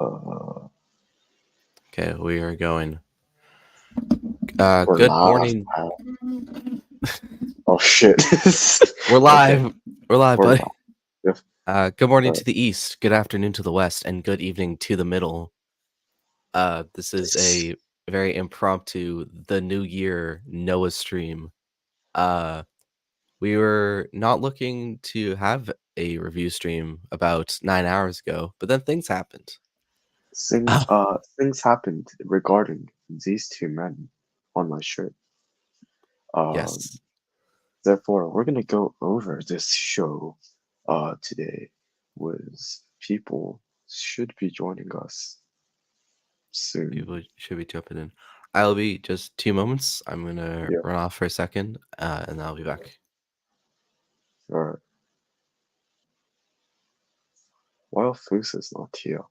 Uh, Okay, we are going. we're Good live, morning. pal. Oh shit. We're Okay, live. We're live, we're buddy. live. Yep. Good morning Uh, to the east, good afternoon to the west, and good evening to the middle. This is this a very impromptu the new year Noah stream. Uh, we were not looking to have a review stream about 9 hours ago, but then things happened. things happened regarding these two men on my shirt. Uh, Yes, Therefore, we're gonna go over this show today with people should be joining us soon. people should be jumping in. I'll be just 2 moments. I'm gonna Yeah. run off for a second, and I'll be back. All right. While Fusa's not here,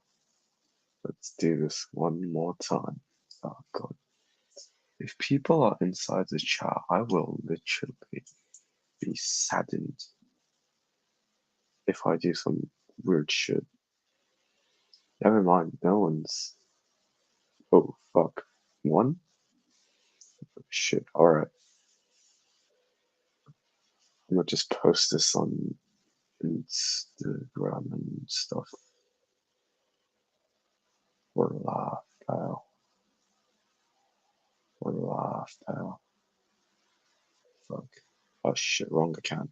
let's do this one more time. Oh god. If people are inside the chat, I will literally be saddened if I do some weird shit. Never mind, no one's. Oh, fuck. One? Shit, alright. I'm gonna just post this on Instagram and stuff. We're live, pal. We're live, pal. Fuck. Oh shit, wrong account.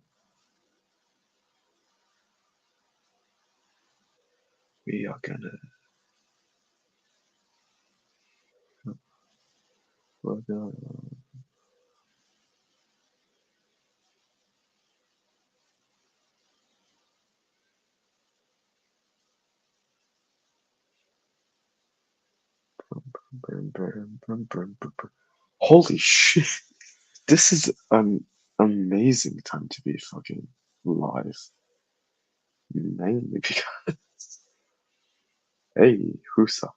We are gonna. We're gonna. Holy shit. This is an amazing time to be fucking live. Mainly because. Hey, Husa.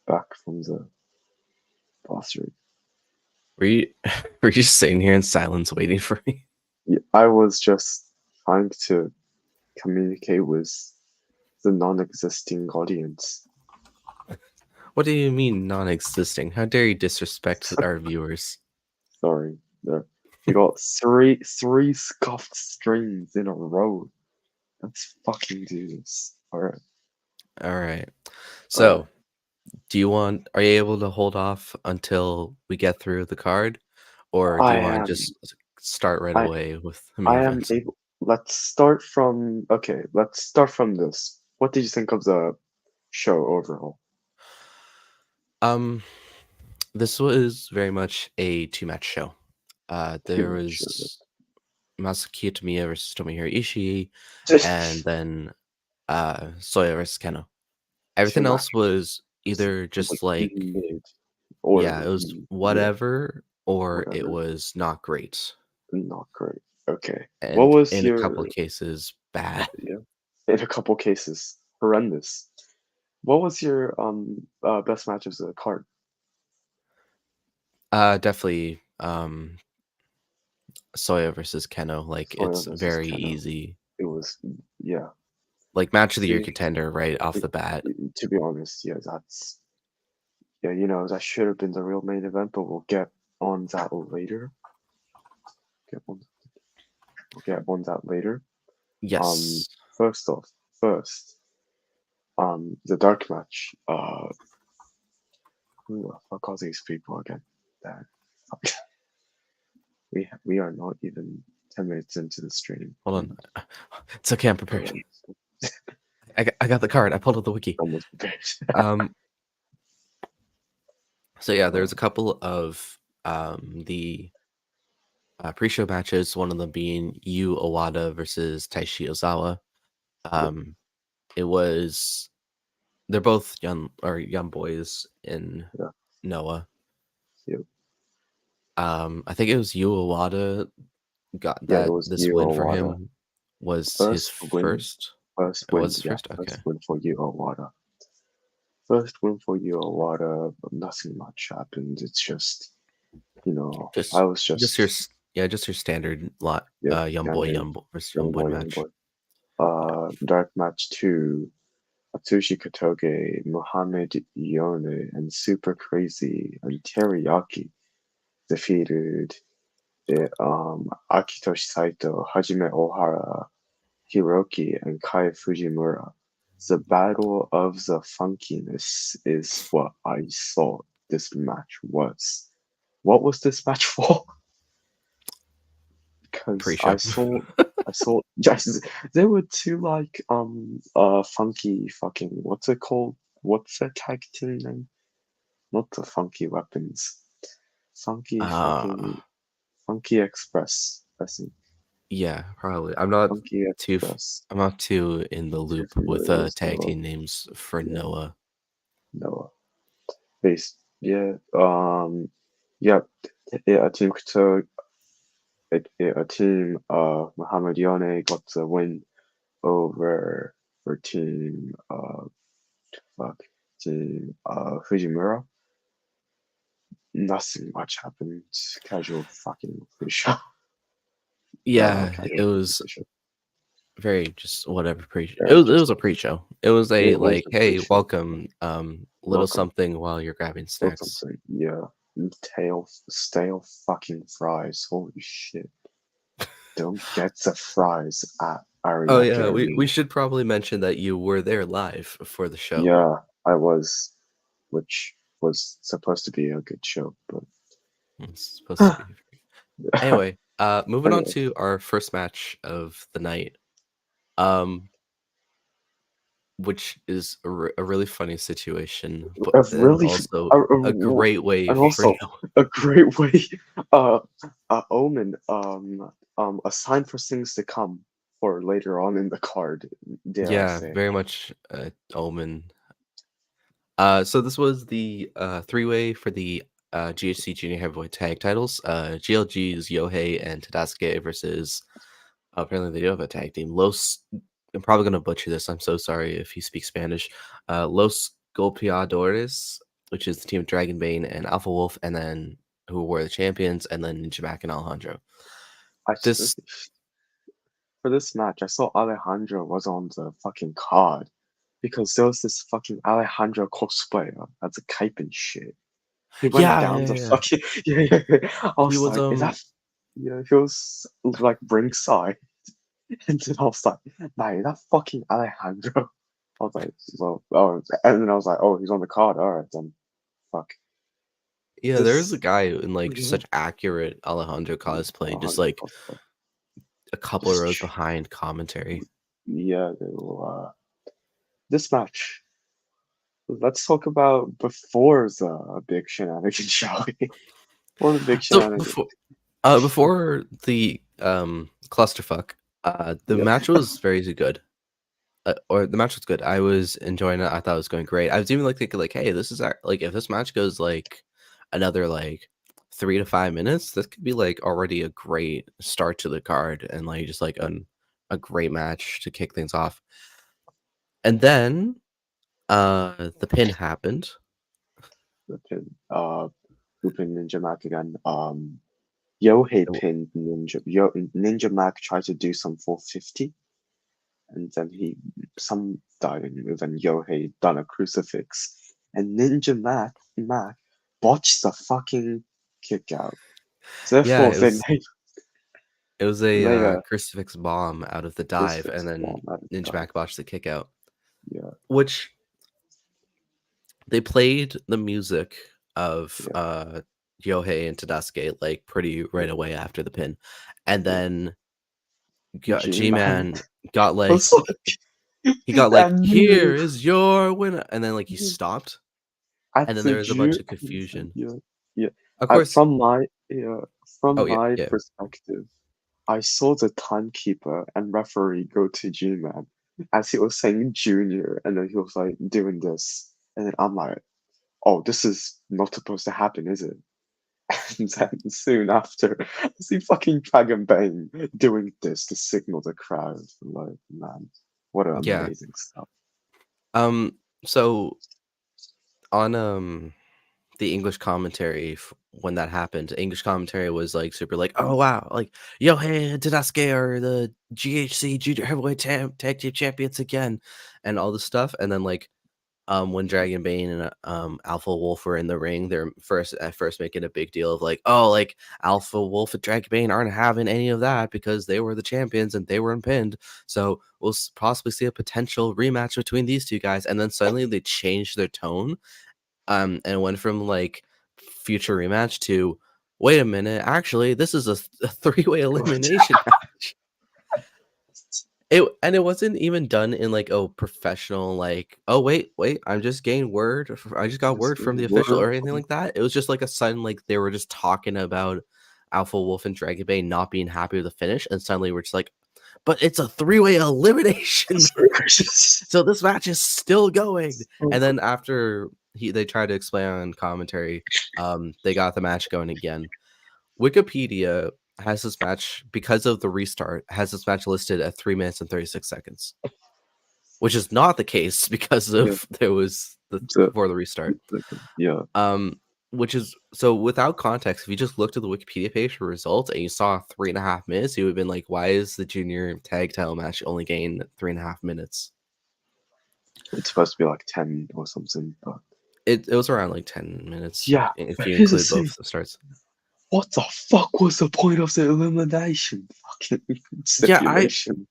Back from the bathroom. Were you were you just sitting here in silence waiting for me? Yeah, I was just trying to communicate with the non existing audience. What do you mean non-existing? How dare you disrespect our viewers? Sorry. There. We got three scuffed streams in a row. Let's fucking do this. Alright. All right. Alright. So, are you able to hold off until we get through the card, or do I you want to am just start right I away with the main I am event? able. Let's start from. Okay, let's start from this. What did you think of the show overall? Um, this was very much a two-match show. Too There much of was Masaki Tamiya versus Tomohiro Ishii, it. and then Soya versus Keno. Two Everything else matches. was Just either like just like, mid yeah, or it was yeah, whatever, or it whatever. was not great. Not great. Okay. What And was in a couple your of cases, bad. yeah? In a couple cases, horrendous. What was your best match of the card? Definitely Soya versus Keno. Like, Soya it's versus very Keno. easy. It was yeah. Like, match of the year See, contender right off the bat. to be honest, yeah, that's yeah, that should have been the real main event, but we'll get on that later. Get on, we'll get on that later. Um, Yes. first off, the dark match. Who the fuck are these people again? That we are not even 10 minutes into the stream. Hold on. It's okay, I'm prepared. I got the card. I pulled up the wiki. Almost prepared. Um, so yeah, Uh, there's a couple of the pre-show matches. One of them being Yu Owada versus Taishi Ozawa. yep, Um, it was they're both young boys in yeah, Noah. yep. I think it was Yu Owada got Yeah, it that was this Yu win for Owada. him was his First win, first. first It win, was his yeah, first. Okay. first win for Yu Owada. First win for Yu Owada, but nothing much happened. It's just, I Just was just your just, just your standard lot yep, young standard boy versus young young boy boy, young match. boy. Dark match 2, Atsushi Kotoge, Muhammad Yone, and Super Crazy and Teriyaki defeated Akitoshi Saito, Hajime Ohara, Hiroki, and Kai Fujimura. The battle of the funkiness is what I saw this match was. What was this match for? Because Pre-show. I saw just there were two like funky fucking what's it called? What's the tag team name? Not the Funky Weapons. Funky Uh, fucking Funky Express. I think yeah, probably. I'm not Funky too Express. I'm not too in the Too loop with familiar with tag team names for yeah, Noah. Noah. Base. Yeah. Yeah. A team to a team Muhammad Yone got the win over for team fuck team Fujimura. Nothing much happened. Casual fucking pre-show. Yeah, it Casual fucking was pre-show. very just whatever pre it Very was it just was a pre-show. It was a it was like, a hey, pre-show. welcome, little Welcome. something while you're grabbing Or snacks. something. Yeah. Stale fucking fries. Holy shit. Don't get the fries at Oh Ariake yeah, we Arena. should probably mention that you were there live for the show. Yeah, I was, which was supposed to be a good show, but It's supposed to be. Anyway, moving on anyway, to our first match of the night, um, which is a really funny situation, but a and really, also a, a a- great way and for also Noah. a great way, uh, Omen, a sign for things to come for later on in the card, dare I Yeah, say. very much Omen. So this was the three-way for the GHC Junior Heavyweight Tag Titles. GLG's Yohei and Tadasuke versus apparently they do have a tag team. Los, I'm probably gonna butcher this. I'm so sorry if you speak Spanish. Los Golpeadores, which is the team of Dragonbane and Alpha Wolf, and then who were the champions, and then Ninja Mac and Alejandro. I This, For this match, I saw Alejandro was on the fucking card because there was this fucking Alejandro cosplayer as a cape and shit. He went yeah, down yeah, the yeah. fucking yeah. I He was was like, is that yeah? He was like ringside, and then I was like, man, is that fucking Alejandro? I was like, well, oh, and then I was like, oh, he's on the card. All right, then, fuck yeah. There's a this. guy in like Yeah, such accurate Alejandro cosplay, just Alejandro like cosplay. a couple of Just rows behind commentary. yeah, they will, this match. Let's talk about before the big shenanigans, shall we? Or the big So shenanigans. before the clusterfuck, the Yep. match was very good. Or the match was good. I was enjoying it. I thought it was going great. I was even like thinking like, hey, this is like if this match goes like another like 3 to 5 minutes, this could be like already a great start to the card and like just like a great match to kick things off. And then the pin happened. The pin. Who pinned Ninja Mac again? Yohei It pinned Ninja Mac tried to do some 450, and then some diving move, and Yohei done a crucifix, and Ninja Mac botched the fucking kick out. Yeah, Therefore, they it was a made a crucifix bomb out of the dive, and crucifix then bomb out of Ninja dive. Mac botched the kick out, Yeah, which they played the music of yeah, Yohei and Tadasuke like pretty right yeah, away after the pin, and yeah. then G-Man G-Man got was like like, he got like and here is your winner, and then like he stopped, at and then the there was a bunch Jew, of confusion. yeah, yeah. Of course, From my yeah, oh from yeah, my yeah, perspective, I saw the timekeeper and referee go to G-Man as he was saying junior, and then he was like doing this, and then I'm like, oh, this is not supposed to happen, is it? And then soon after, I see fucking Dragon Bane doing this to signal the crowd. Like, man, what an yeah. amazing stuff. So on the English commentary when that happened. English commentary was like super like, oh wow, like Yohei and Tadasuke are the GHC Junior Heavyweight Tag Team Champions again, and all this stuff. And then like when Dragon Bane and Alpha Wolf were in the ring, they're first making a big deal of like, oh, like Alpha Wolf and Dragon Bane aren't having any of that because they were the champions and they were unpinned. So we'll possibly see a potential rematch between these two guys. And then suddenly they changed their tone, and went from like future rematch to wait a minute, actually, this is a three-way elimination match. It wasn't even done in like a professional like, oh wait, I just got word from the official or anything like that. It was just like a sudden like they were just talking about Alpha Wolf and Dragon Bane not being happy with the finish, and suddenly we're just like, but it's a three-way elimination match. So this match is still going. And then after they tried to explain on commentary, they got the match going again. Wikipedia has this match, because of the restart, has this match listed at 3 minutes and 36 seconds, which is not the case because of there was before the restart. Yeah. Which is so without context, if you just looked at the Wikipedia page for results and you saw 3.5 minutes, you would have been like, why is the junior tag title match only gained 3.5 minutes? It's supposed to be like 10 or something, but it was around like 10 minutes. Yeah, if but you here's the include thing. both the starts. What the fuck was the point of the elimination? Fucking stipulation.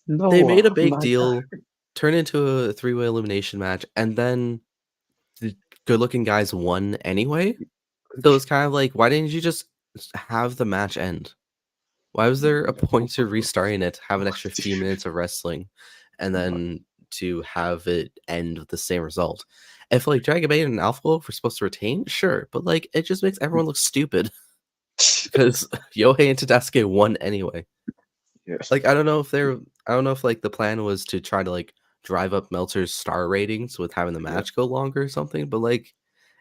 No, They made a big my deal, God. turn into a three-way elimination match, and then the good-looking guys won anyway. So it's kind of like, why didn't you just have the match end? Why was there a point to restarting it, have an extra few minutes of wrestling, and then to have it end with the same result? If like Dragon Bane and Alpha Wolf were supposed to retain, sure, but like it just makes everyone look stupid because Yohei and Tadasuke won anyway. Yeah. Like I don't know if like the plan was to try to like drive up Meltzer's star ratings with having the match go longer or something, but like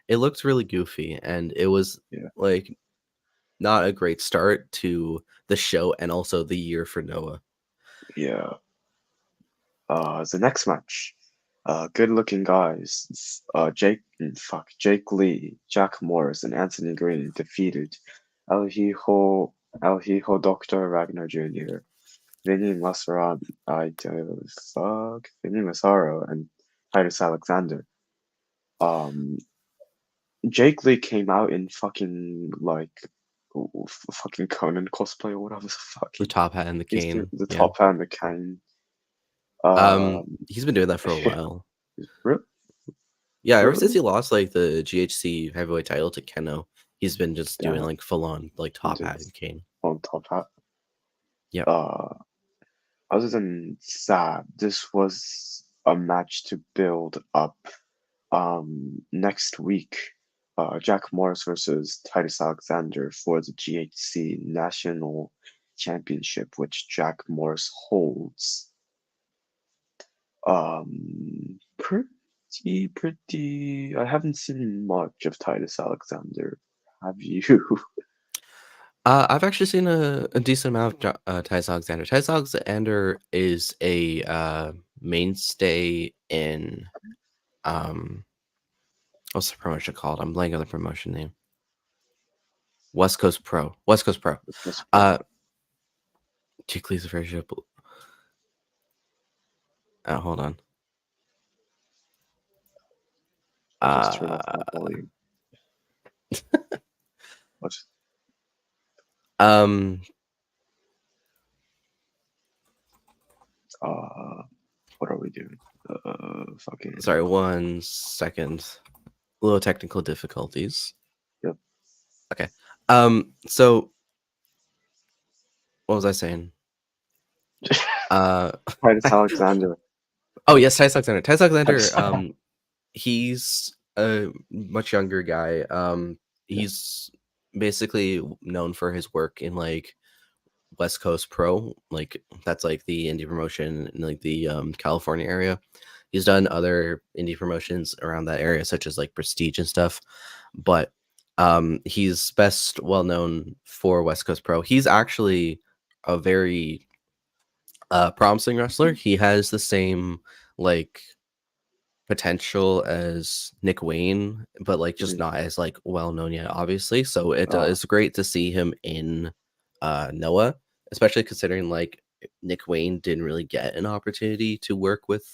it looked really goofy and it was like not a great start to the show and also the year for Noah. Yeah. The next match. Good-looking guys. Jake Lee, Jack Morris, and Anthony Green defeated El Hijo, Dr. Ragnar Jr., Vinny Masaro, Vinny Masaro, and Titus Alexander. Jake Lee came out in fucking like fucking Conan cosplay or whatever the fuck. The top hat and the cane. The top hat and the cane. He's been doing that for a while. Really? Yeah, ever since he lost like the GHC heavyweight title to Keno, he's been just doing like full on like top hat and cane. On top hat. Yeah. Other than that, this was a match to build up. Next week, Jack Morris versus Titus Alexander for the GHC National Championship, which Jack Morris holds. Pretty. I haven't seen much of Titus Alexander. Have you? I've actually seen a decent amount of Titus Alexander. Titus Alexander is a mainstay in what's the promotion called? I'm blanking on the promotion name. West Coast Pro. Jake Lee's version of. Hold on. Just turn off my volume. What? What are we doing? Fucking. Sorry, 1 second. Little technical difficulties. Yep. Okay. So what was I saying? Titus Alexander. Oh yes, Titus Alexander. Titus Alexander. He's a much younger guy. He's basically known for his work in like West Coast Pro, like that's like the indie promotion in like the California area. He's done other indie promotions around that area, such as like Prestige and stuff. But he's best well known for West Coast Pro. He's actually a very promising wrestler. He has the same like potential as Nick Wayne, but like just Mhm. not as like well known yet, obviously. So Uh, it's great to see him in Noah, especially considering like Nick Wayne didn't really get an opportunity to work with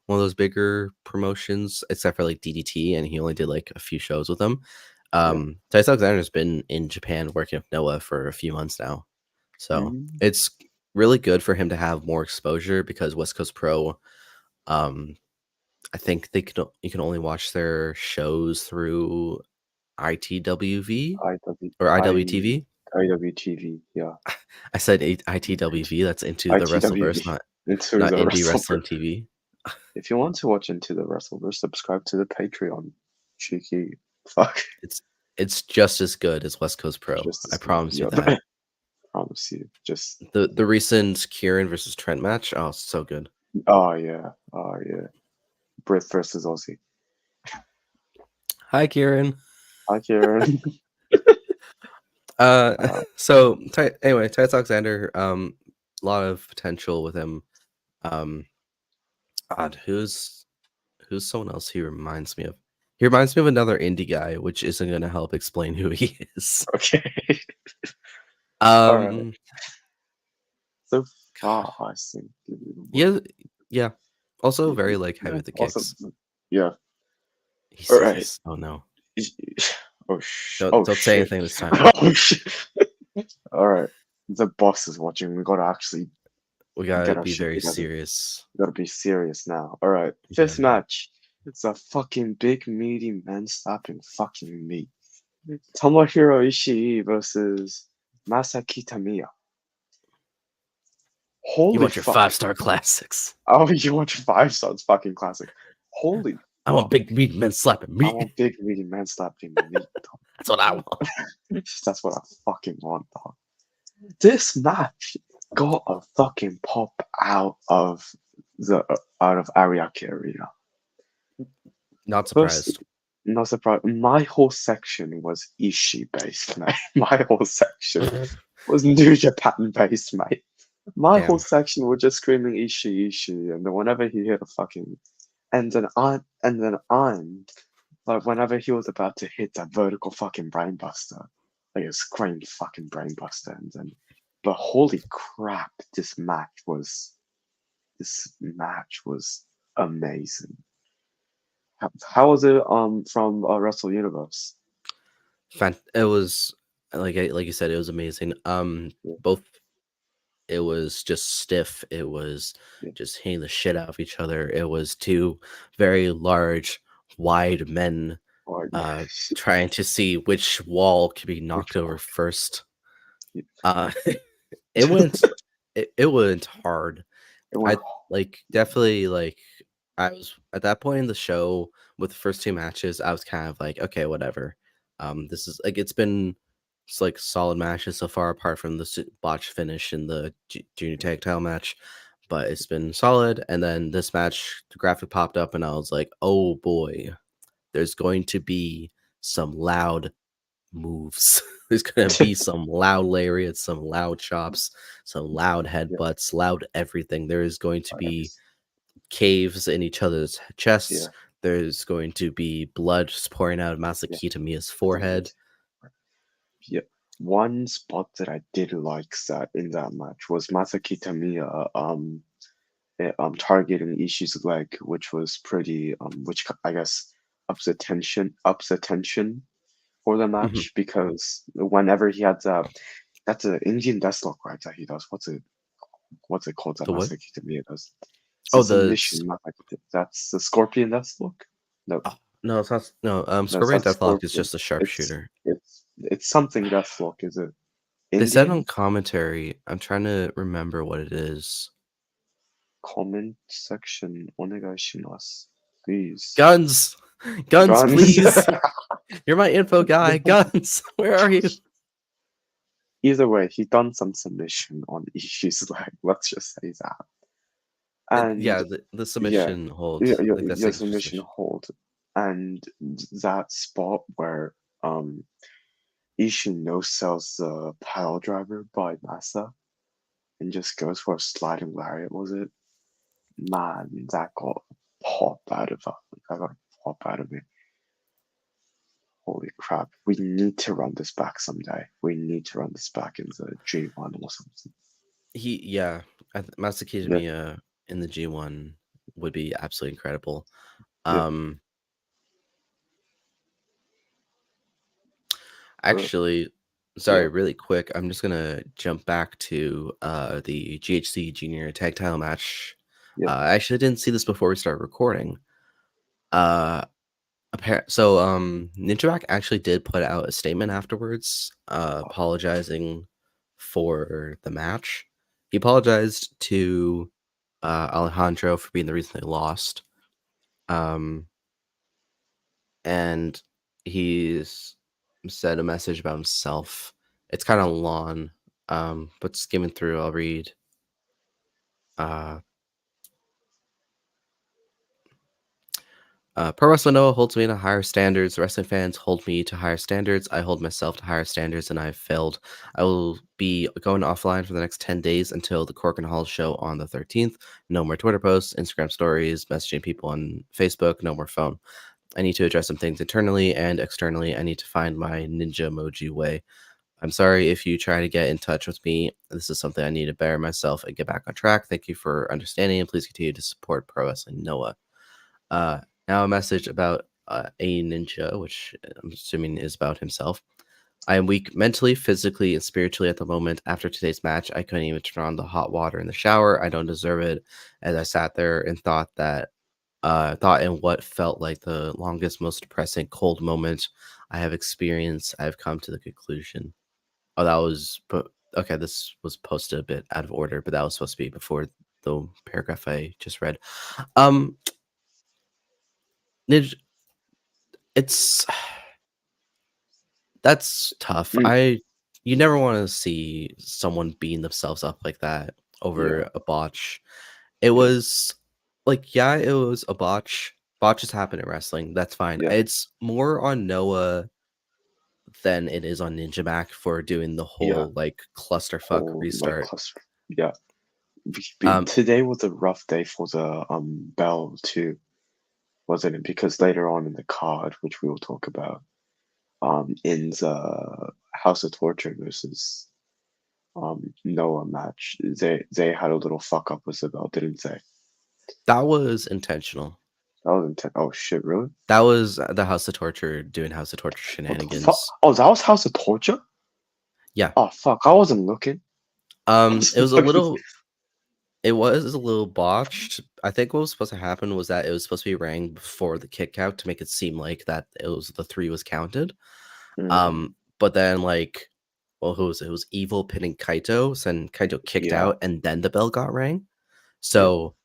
one of those bigger promotions, except for like DDT, and he only did like a few shows with them. yeah. Tice Alexander's been in Japan working with Noah for a few months now, so Mm, it's really good for him to have more exposure because West Coast Pro. Um, I think you can only watch their shows through ITWV IW, or I, IWTV. IWTV, yeah. I said ITWV. That's Into the ITWV Wrestleverse, not into not the Indie Wrestle. Wrestling TV. If you want to watch Into the Wrestleverse, subscribe to the Patreon. Cheeky fuck. It's it's just as good as West Coast Pro. Just I as good. promise you Yep. that. Promise you. Just The recent Kieran versus Trent match, oh, so good. oh yeah. Oh yeah. Brit versus Aussie. Hi, Kieran. Hi Kieran. uh, So anyway, Titus Alexander, a lot of potential with him. Um, God, who's someone else he reminds me of? He reminds me of another indie guy, which isn't going to help explain who he is. okay. All right. Um, So God, far, I think. yeah, yeah. Also, very like heavy Yeah. with the Also, kicks. yeah. He All sees right. this. Oh no! Oh Don't say shit. anything this time. Oh shit. All right. The boss is watching. We gotta actually We gotta get our be shit very together. serious. We gotta be serious now. All right. Yeah. Fifth match. It's a fucking big meaty man slapping fucking me. Tomohiro Ishii versus Masaki Tamiya. You Holy want your fuck. 5-star classics? Oh, you watch 5 stars fucking classic. Holy I want fuck. big meat men slapping I meat. want big meaty man slapping me. That's what I want. That's what I fucking want, dog. This match got a fucking pop out of Ariake Arena. Not First, surprised. no surprise, my whole section was Ishii based, mate. My whole section was New Japan based, mate. My whole Damn. section was just screaming Ishii, Ishii, and then whenever he hit a fucking, and then I'm, like, whenever he was about to hit that vertical fucking brainbuster, like a screamed fucking brainbuster, and then, but holy crap, this match was amazing. How was it from Wrestle Universe? It was like you said, it was amazing. Yeah, Both it was just stiff. It was yeah. just hitting the shit out of each other. It was two very large, wide men Or trying to see which wall could be which knocked over one? first. Yeah. Uh, it went it went hard. It went I like definitely like I was at that point in the show with the first two matches, I was kind of like, okay, whatever. This is like it's like solid matches so far, apart from the botch finish in the junior tag title match, but it's been solid. And then this match, the graphic popped up, and I was like, oh boy, there's going to be some loud moves. There's gonna be some loud lariats, some loud chops, some loud yeah, headbutts, loud everything. There is going to be yes, caves in each other's yeah, chests. There's going to be blood just pouring out of yeah. Masaki Tamiya's I think forehead. it's yeah. One spot that I did like that in that match was Masaki Tamiya targeting Ishii's leg, which was pretty which I guess ups the tension for the Mhm. match because whenever he had that's an Indian deathlock, right, that he does. What's it called that The what? Masaki Tamiya does? It's a Oh, submission, not like that's the Scorpion deathlock. No, oh, no, it's not. No, no, it's Scorpion not Deathlock is Scorpion. just a It's sharpshooter. it's something deathlock. Is it They said on Indian? commentary. I'm trying to remember what it is. Comment section onegaishimasu, please. Guns, guns, Guns. please. You're my info guy. Guns, where are you? Either way, he done some submission on Ishii's leg. Let's just say that. And Yeah, the yeah, submission hold, like that your signature submission submission. hold, and that spot where Ishii no sells the pile driver by Masa and just goes for a sliding lariat. Was it? Man, that got pop out of that. Like, I got pop out of me. Holy crap. We need to run this back someday. We need to run this back in the G1 or something. Yeah, Masaki Yeah, Miya in the G1 would be absolutely incredible. yeah. Um, But Actually, sorry, yeah, really quick, I'm just gonna jump back to the GHC Junior Tag Title match. yeah. I actually didn't see this before we started recording. Uh, Ninja actually did put out a statement afterwards, apologizing for the match. He apologized to Alejandro for being the reason they lost. Um, and he's said a message about himself. It's kind of long, but skimming through, I'll read. Uh, Pro Wrestling Noah holds me to higher standards. Wrestling fans hold me to higher standards. I hold myself to higher standards, and I have failed. I will be going offline for the next 10 days until the Cork and Hall show on the 13th. No more Twitter posts, Instagram stories, messaging people on Facebook, no more phone. I need to address some things internally and externally. I need to find my ninja emoji way. I'm sorry if you try to get in touch with me. This is something I need to better myself and get back on track. Thank you for understanding, and please continue to support Pro Wrestling Noah. Uh, Now a message about a ninja, which I'm assuming is about himself. I am weak mentally, physically, and spiritually at the moment. After today's match, I couldn't even turn on the hot water in the shower. I don't deserve it. As I sat there and thought in what felt like the longest, most depressing, cold moment I have experienced, I have come to the conclusion. Oh, that was, but okay, this was posted a bit out of order, but that was supposed to be before the paragraph I just read. Um, Nij, it's that's tough. Mm, You never want to see someone beating themselves up like that yeah, over a botch. It yeah, was like, yeah, it was a botch. Botches happen in wrestling. That's fine. yeah. It's more on Noah than it is on Ninja Mac for doing the Yeah. whole like clusterfuck Whole like restart. cluster. Yeah. Um, Today was a rough day for the bell too, wasn't it? Because later on in the card, which we will talk about, in the House of Torture versus Noah match, they had a little fuck up with the bell, didn't they? that was intentional. That was intense. Oh shit, really? That was the House of Torture doing House of Torture What the fuck? shenanigans. Oh, that was House of Torture? Yeah. Oh fuck, I wasn't looking. I It wasn't was a looking. little It was a little botched. I think what was supposed to happen was that it was supposed to be rang before the kick out to make it seem like that it was the 3 was counted. Mm, But then like, well, who was it? It was Evil pinning Kaito, so then Kaito kicked yeah, out and then the bell got rang. yeah. So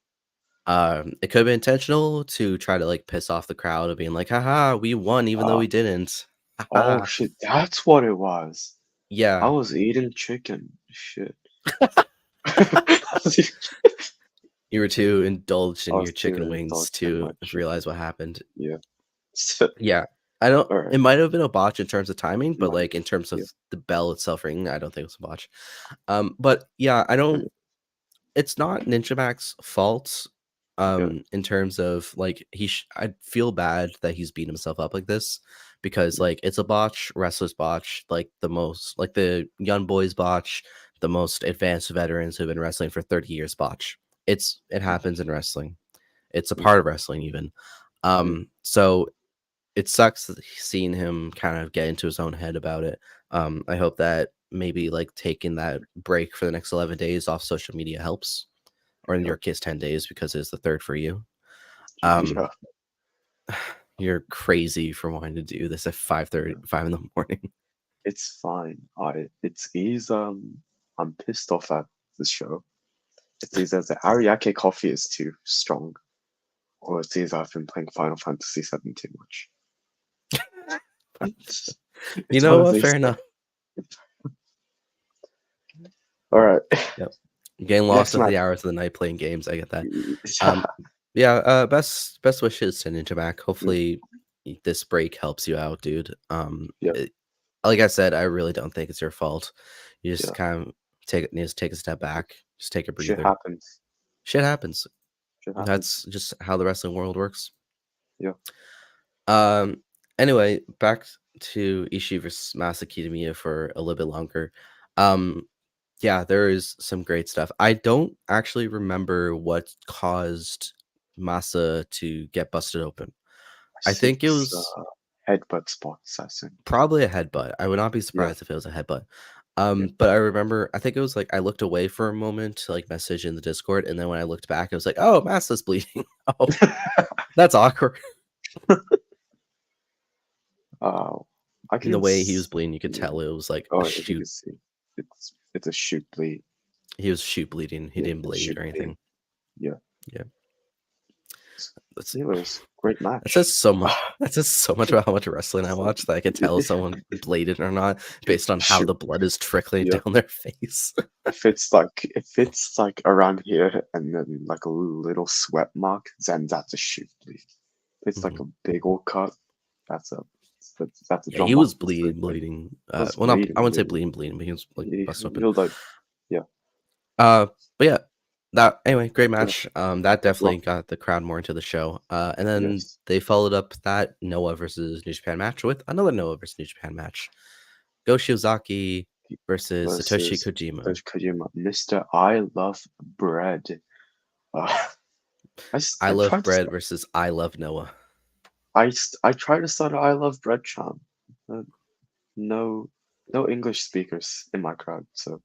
it could have been intentional to try to like piss off the crowd of being like, haha, we won even though Uh, we didn't. oh Haha. shit, that's what it was. I Yeah. was eating chicken. Shit. You were too indulged I in was your too chicken wings indulged in to my chicken. realize what happened. Yeah. Yeah. I don't All right. It might have been a botch in terms of timing, but, Mine. like, in terms of Yeah. the bell itself ringing, I don't think it was a botch. But, yeah, I Yeah. don't it's not Ninja Mac's fault, Yeah. in terms of, like, I feel bad that he's beating himself up like this because, like, it's a botch, wrestler's botch, like, the young boys botch, the most advanced veterans who've been wrestling for 30 years botch. It happens in wrestling. It's a Mm, part of wrestling even. mm, So it sucks seeing him kind of get into his own head about it. I hope that maybe like taking that break for the next 11 days off social media helps, or in yeah. your case, 10 days because it's the third for you. Um, Yeah. you're crazy for wanting to do this at 5:30, Yeah. 5 in the morning. It's fine. It's either I'm pissed off at the show. It's either the Ariake coffee is too strong, or it's either I've been playing Final Fantasy VII too much. You It's one know of what? these Fair enough. things. All right. Yep. Getting lost Next after match. the hours of the night playing games. I get that. Um, yeah. Best wishes to Ninja Mac. Hopefully, this break helps you out, dude. Yeah. Like I said, I really don't think it's your fault. You just Yeah. kind of need to take a step back, just take a Shit breather. happens. Shit happens. Shit That's happens. just how the wrestling world works. Yeah. Um. Anyway, back to Ishii versus Masa Kitamiya for a little bit longer. Um. Yeah, there is some great stuff. I don't actually remember what caused Masa to get busted open. I I think think it was headbutt spots, I think. probably a headbutt. I would not be Yeah, surprised if it was a headbutt. yeah. But I remember, I think it was like I looked away for a moment to like message in the Discord, and then when I looked back, I was like, "Oh, Masa's bleeding. Oh, that's awkward." uh, I In the can way he was bleeding, you could yeah. tell it was like Oh, a if you can shoot. see, it's a shoot bleed. He was shoot bleeding. He Yeah, didn't it's bleed shoot or bleed. anything. Yeah. Yeah, let's see. Anyways, great That match. says so much. That says so much about how much wrestling I watch that I could tell if someone bladed or not based on how Shoot. the blood is trickling Yeah. down their face. If it's like around here and then like a little sweat mark, then that's a shoot bleed. If it's like Mhm. a big old cut, that's a that's a Yeah, he John was Moxley split bleeding, bleed. bleeding. It was Well, not I bleeding, wouldn't say bleeding. bleeding, bleeding, but he was like busted open. You're like, yeah, Uh, but yeah, that anyway, great yeah, match. That definitely well, got the crowd more into the show. And then yes. they followed up that Noah versus New Japan match with another Noah versus New Japan match. Go Shiozaki versus Satoshi Versus Kojima. Satoshi Kojima, Mr. I Love Bread. Uh, I I love tried to bread versus I love Noah. I tried to start an I Love Bread chant. Uh, no, no English speakers in my crowd, so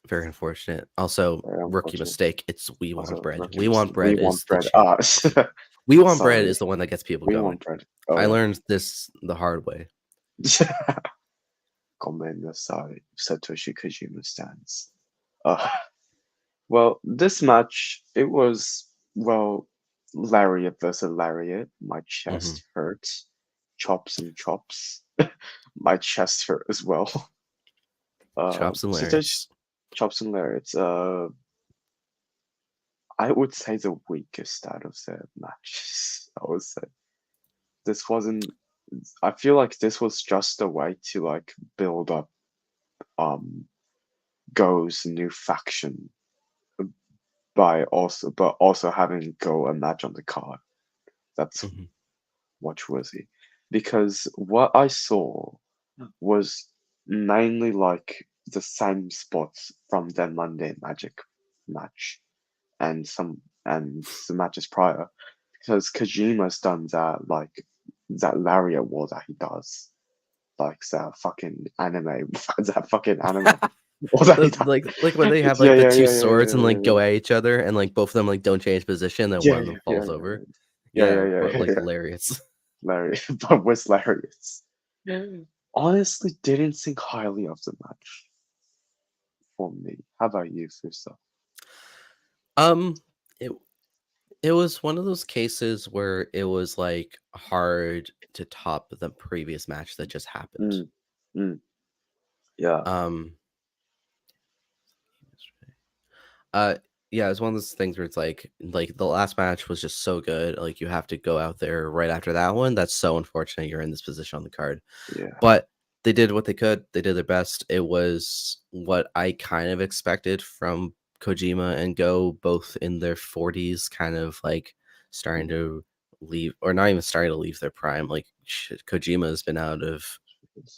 Very unfortunate. Also, very rookie unfortunate. mistake. It's We Want Also, Bread. rookie We Want mistake. We Bread want is the bread. chant. We Want Bread Sorry, is the one that gets people we going. want bread. Oh I yeah. learned this the hard way. Comment aside, Satoshi Kojima stands. Uh, well, this match it was well lariat versus lariat. My Hmm. chest hurts. Chops and chops. My chest hurt as well. Chops and Satoshi lariats. chops and lariats. I would say the weakest out of the matches. I would say this wasn't. I feel like this was just a way to like build up um Go's new faction but also having Go a match on the card. That's Hmm. much worthy. Because what I saw was mainly like the same spots from their Monday Magic match and the matches prior. Because Kojima's done that lariat war that he does. Like that fucking anime that fucking anime war that he does. Like when they have Yeah, like the yeah, two yeah, yeah, swords and like yeah, go at each other and like both of them like don't change position, then one yeah, of yeah, them yeah, falls over. yeah, yeah, Yeah, yeah, but yeah, like yeah. lariats. Larry, but was hilarious. Honestly, didn't think highly of the match for me. How about you, Fusa? Um, it it was one of those cases where it was like hard to top the previous match that just happened. Mm, mm, yeah. Um, uh, yeah, it's one of those things where it's like the last match was just so good. Like you have to go out there right after that one. That's so unfortunate. You're in this position on the card. Yeah. But they did what they could. They did their best. It was what I kind of expected from Kojima and Go, both in their 40s, kind of like starting Mm, to leave, or not even starting to leave their prime. Like shit, Kojima has been out of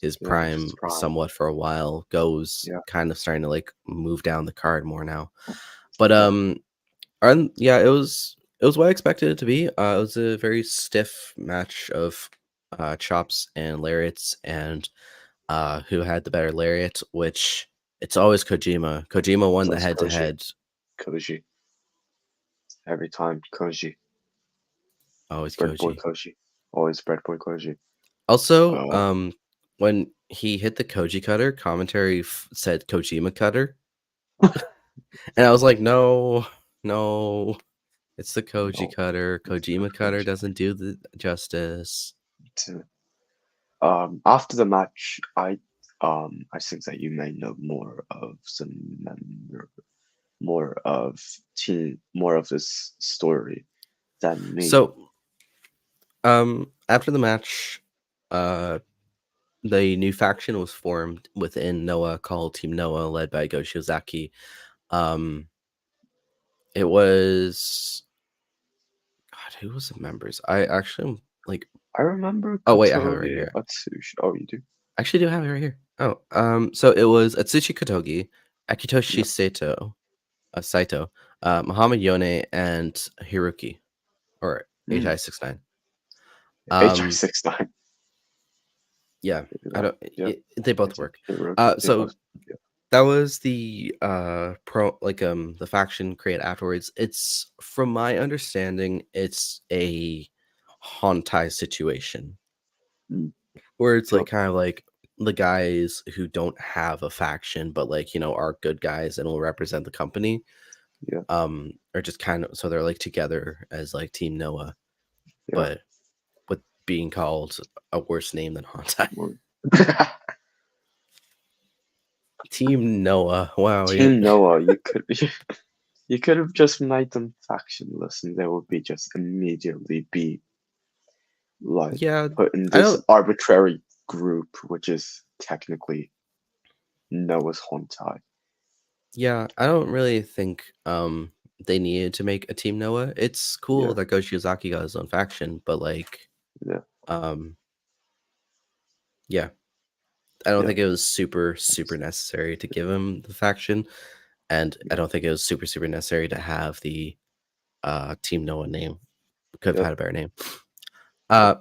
his yeah, it's prime prime. somewhat for a while. Go's Yeah, kind of starting to like move down the card more now. But yeah. and yeah, it was what I expected it to be. It was a very stiff match of chops and lariats, and who had the better lariat, which it's always Kojima. Kojima won So the it's head to Koji. head. Koji. Every time, Koji. Always Bread boy Koji. Koji. Always bread boy Koji. Also, Uh, when he hit the Koji cutter, commentary said Kojima cutter, and I was like, no, no, it's the Koji no, cutter. it's not Kojima cutter Koji. doesn't do the justice. After the match, I think that you may know more of more of this story than me. So, after the match, uh, the new faction was formed within Noah called Team Noah, led by Go Shiozaki. Um, it was. who was the members? I actually am like, I remember oh wait, I have it right Kotoge here. Atsushi. Oh, you do? I actually do have it right here. Oh, so it was Atsushi Kotogi, Akitoshi Yeah. Saito, Muhammad Yone, and Hiroki, or Mm. HI69. HI Um, 69. yeah, I Yeah. don't. Yeah. They I both think work. Hiroki. They So both. Yeah. that was the the faction create afterwards. It's from my understanding, it's a Hontai situation Mm. where it's Yep. like kind of like the guys who don't have a faction but like are good guys and will represent the company Yeah. are just kind of so they're like together as like Team Noah, Yeah. but with being called a worse name than Hontai. More. Team Noah. Wow. Team Noah, you could you could have just made them factionless, and they would be just immediately be like Yeah, put in I this don't. arbitrary group, which is technically Noah's Hontai. Yeah, I don't really think they needed to make a Team Noah. It's cool Yeah. that Go Shiozaki got his own faction, but like Yeah. um yeah, I don't Yeah. think it was super necessary to give him the faction, and I Yeah. don't think it was super necessary to have the Team Noah name. Could have Yep. had a better name. Yep. Uh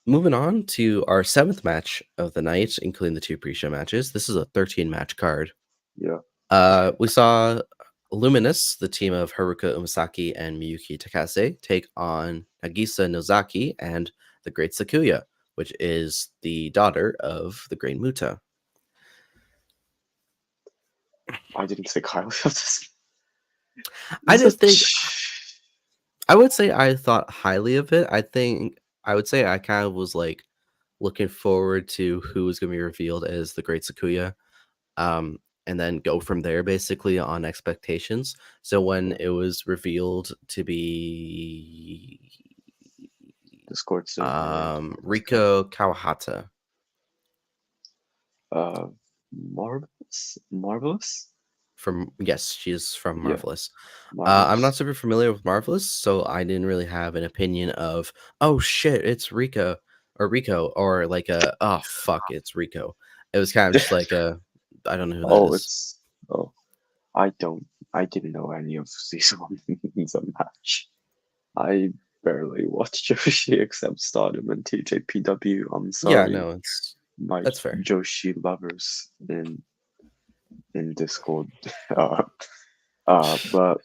moving on to our seventh match of the night, including the two pre-show matches. This is a 13 match card. Yeah. We saw Luminous, the team of Haruka Umasaki and Miyuki Takase, take on Nagisa Nozaki and the Great Sakuya, which is the daughter of the Great Muta. I didn't think highly of this. I This is didn't think I would say I thought highly of it. I would say I kind of was like looking forward to who was going to be revealed as the Great Sakuya. Um, and then go from there basically on expectations. So when yeah. it was revealed to be Discord's doing her right. Let's go. Riko Kawahata Uh, marvelous, marvelous. from yes, she's from Yeah, Marvelous. I'm not marvelous. super familiar with Marvelous, so I didn't really have an opinion of oh shit, it's Rico or like a oh fuck, it's Rico. It was kind of just like a I don't know who that Oh, is. it's oh. I don't. I didn't know any of these ones a match. I barely watch Joshi except Stardom and TJPW. I'm Yeah, sorry, no, it's my that's fair. Joshi lovers in Discord. Uh, but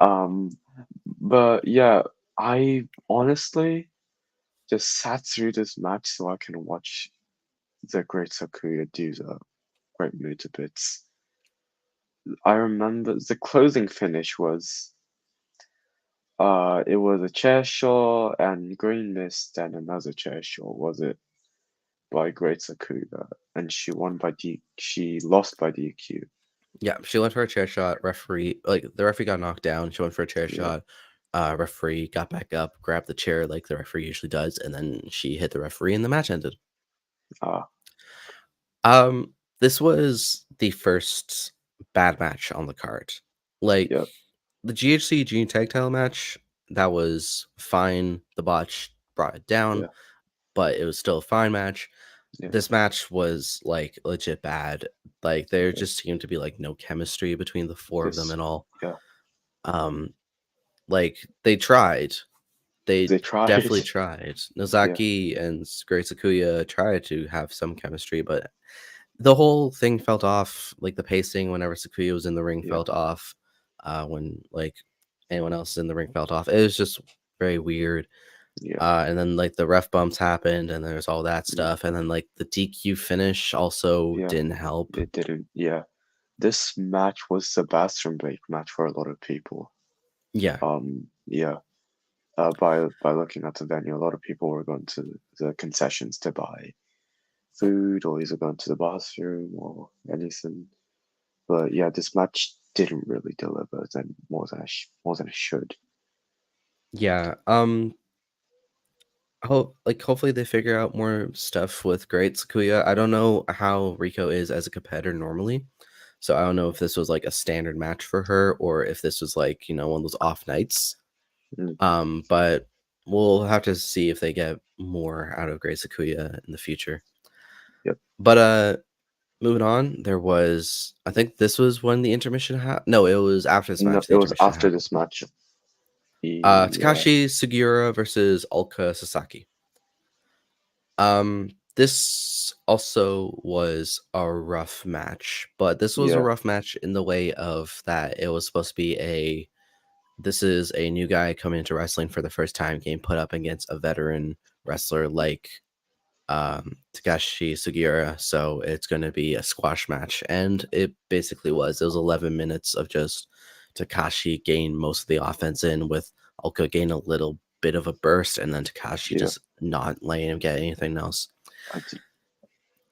um, but yeah, I honestly just sat through this match so I can watch the Great Sakuya do the Great Muta bits. I remember the closing finish was it was a chair shot and green mist and another chair shot, was it? By Great Sakuga, and she lost by DQ. Yeah, she went for a chair shot. Referee, like the referee got knocked down. She went for a chair Yeah. shot. Referee got back up, grabbed the chair like the referee usually does, and then she hit the referee, and the match ended. Ah. This was the first bad match on the card. Like Yep. the GHC Junior Tag Title match, that was fine. The botch brought it down, Yeah. but it was still a fine match. Yeah. This match was like legit bad. Like there Yeah. just seemed to be like no chemistry between the four of them This. and all. Yeah. Um, like they tried. They They tried. definitely tried. Yeah. Nozaki and Great Sakuya tried to have some chemistry, but the whole thing felt off. Like the pacing whenever Sakuya was in the ring Yeah. felt off. When like anyone else in the ring felt off. It was just very weird. Yeah. And then like the ref bumps happened and there's all that Mm. stuff. And then like the DQ finish also Yeah. didn't help. It didn't. Yeah. This match was the bathroom break match for a lot of people. Yeah. Yeah. By looking at the venue, a lot of people were going to the concessions to buy food or either going to the bathroom or anything. But yeah, this match didn't really deliver then more than it should. Yeah. Hopefully they figure out more stuff with Great Sakuya. I don't know how Rico is as a competitor normally. So I don't know if this was like a standard match for her or if this was like, one of those off nights. Mm, But we'll have to see if they get more out of Grace Akuya in the future. yep. But moving on, there was, I think this was when the intermission happened. No, it was after this No, match the it was intermission after happened. this match. Yeah, Takashi Sugiura versus Ulka Sasaki. This also was a rough match, but this was a yeah, rough match in the way of that it was supposed to be a this is a new guy coming into wrestling for the first time, getting put up against a veteran wrestler like Takashi Sugiura. So it's going to be a squash match, and it basically was. It was 11 minutes of just Takashi gain most of the offense in, with Ulka gain a little bit of a burst, and then Takashi yeah. just not letting him get anything else. I d-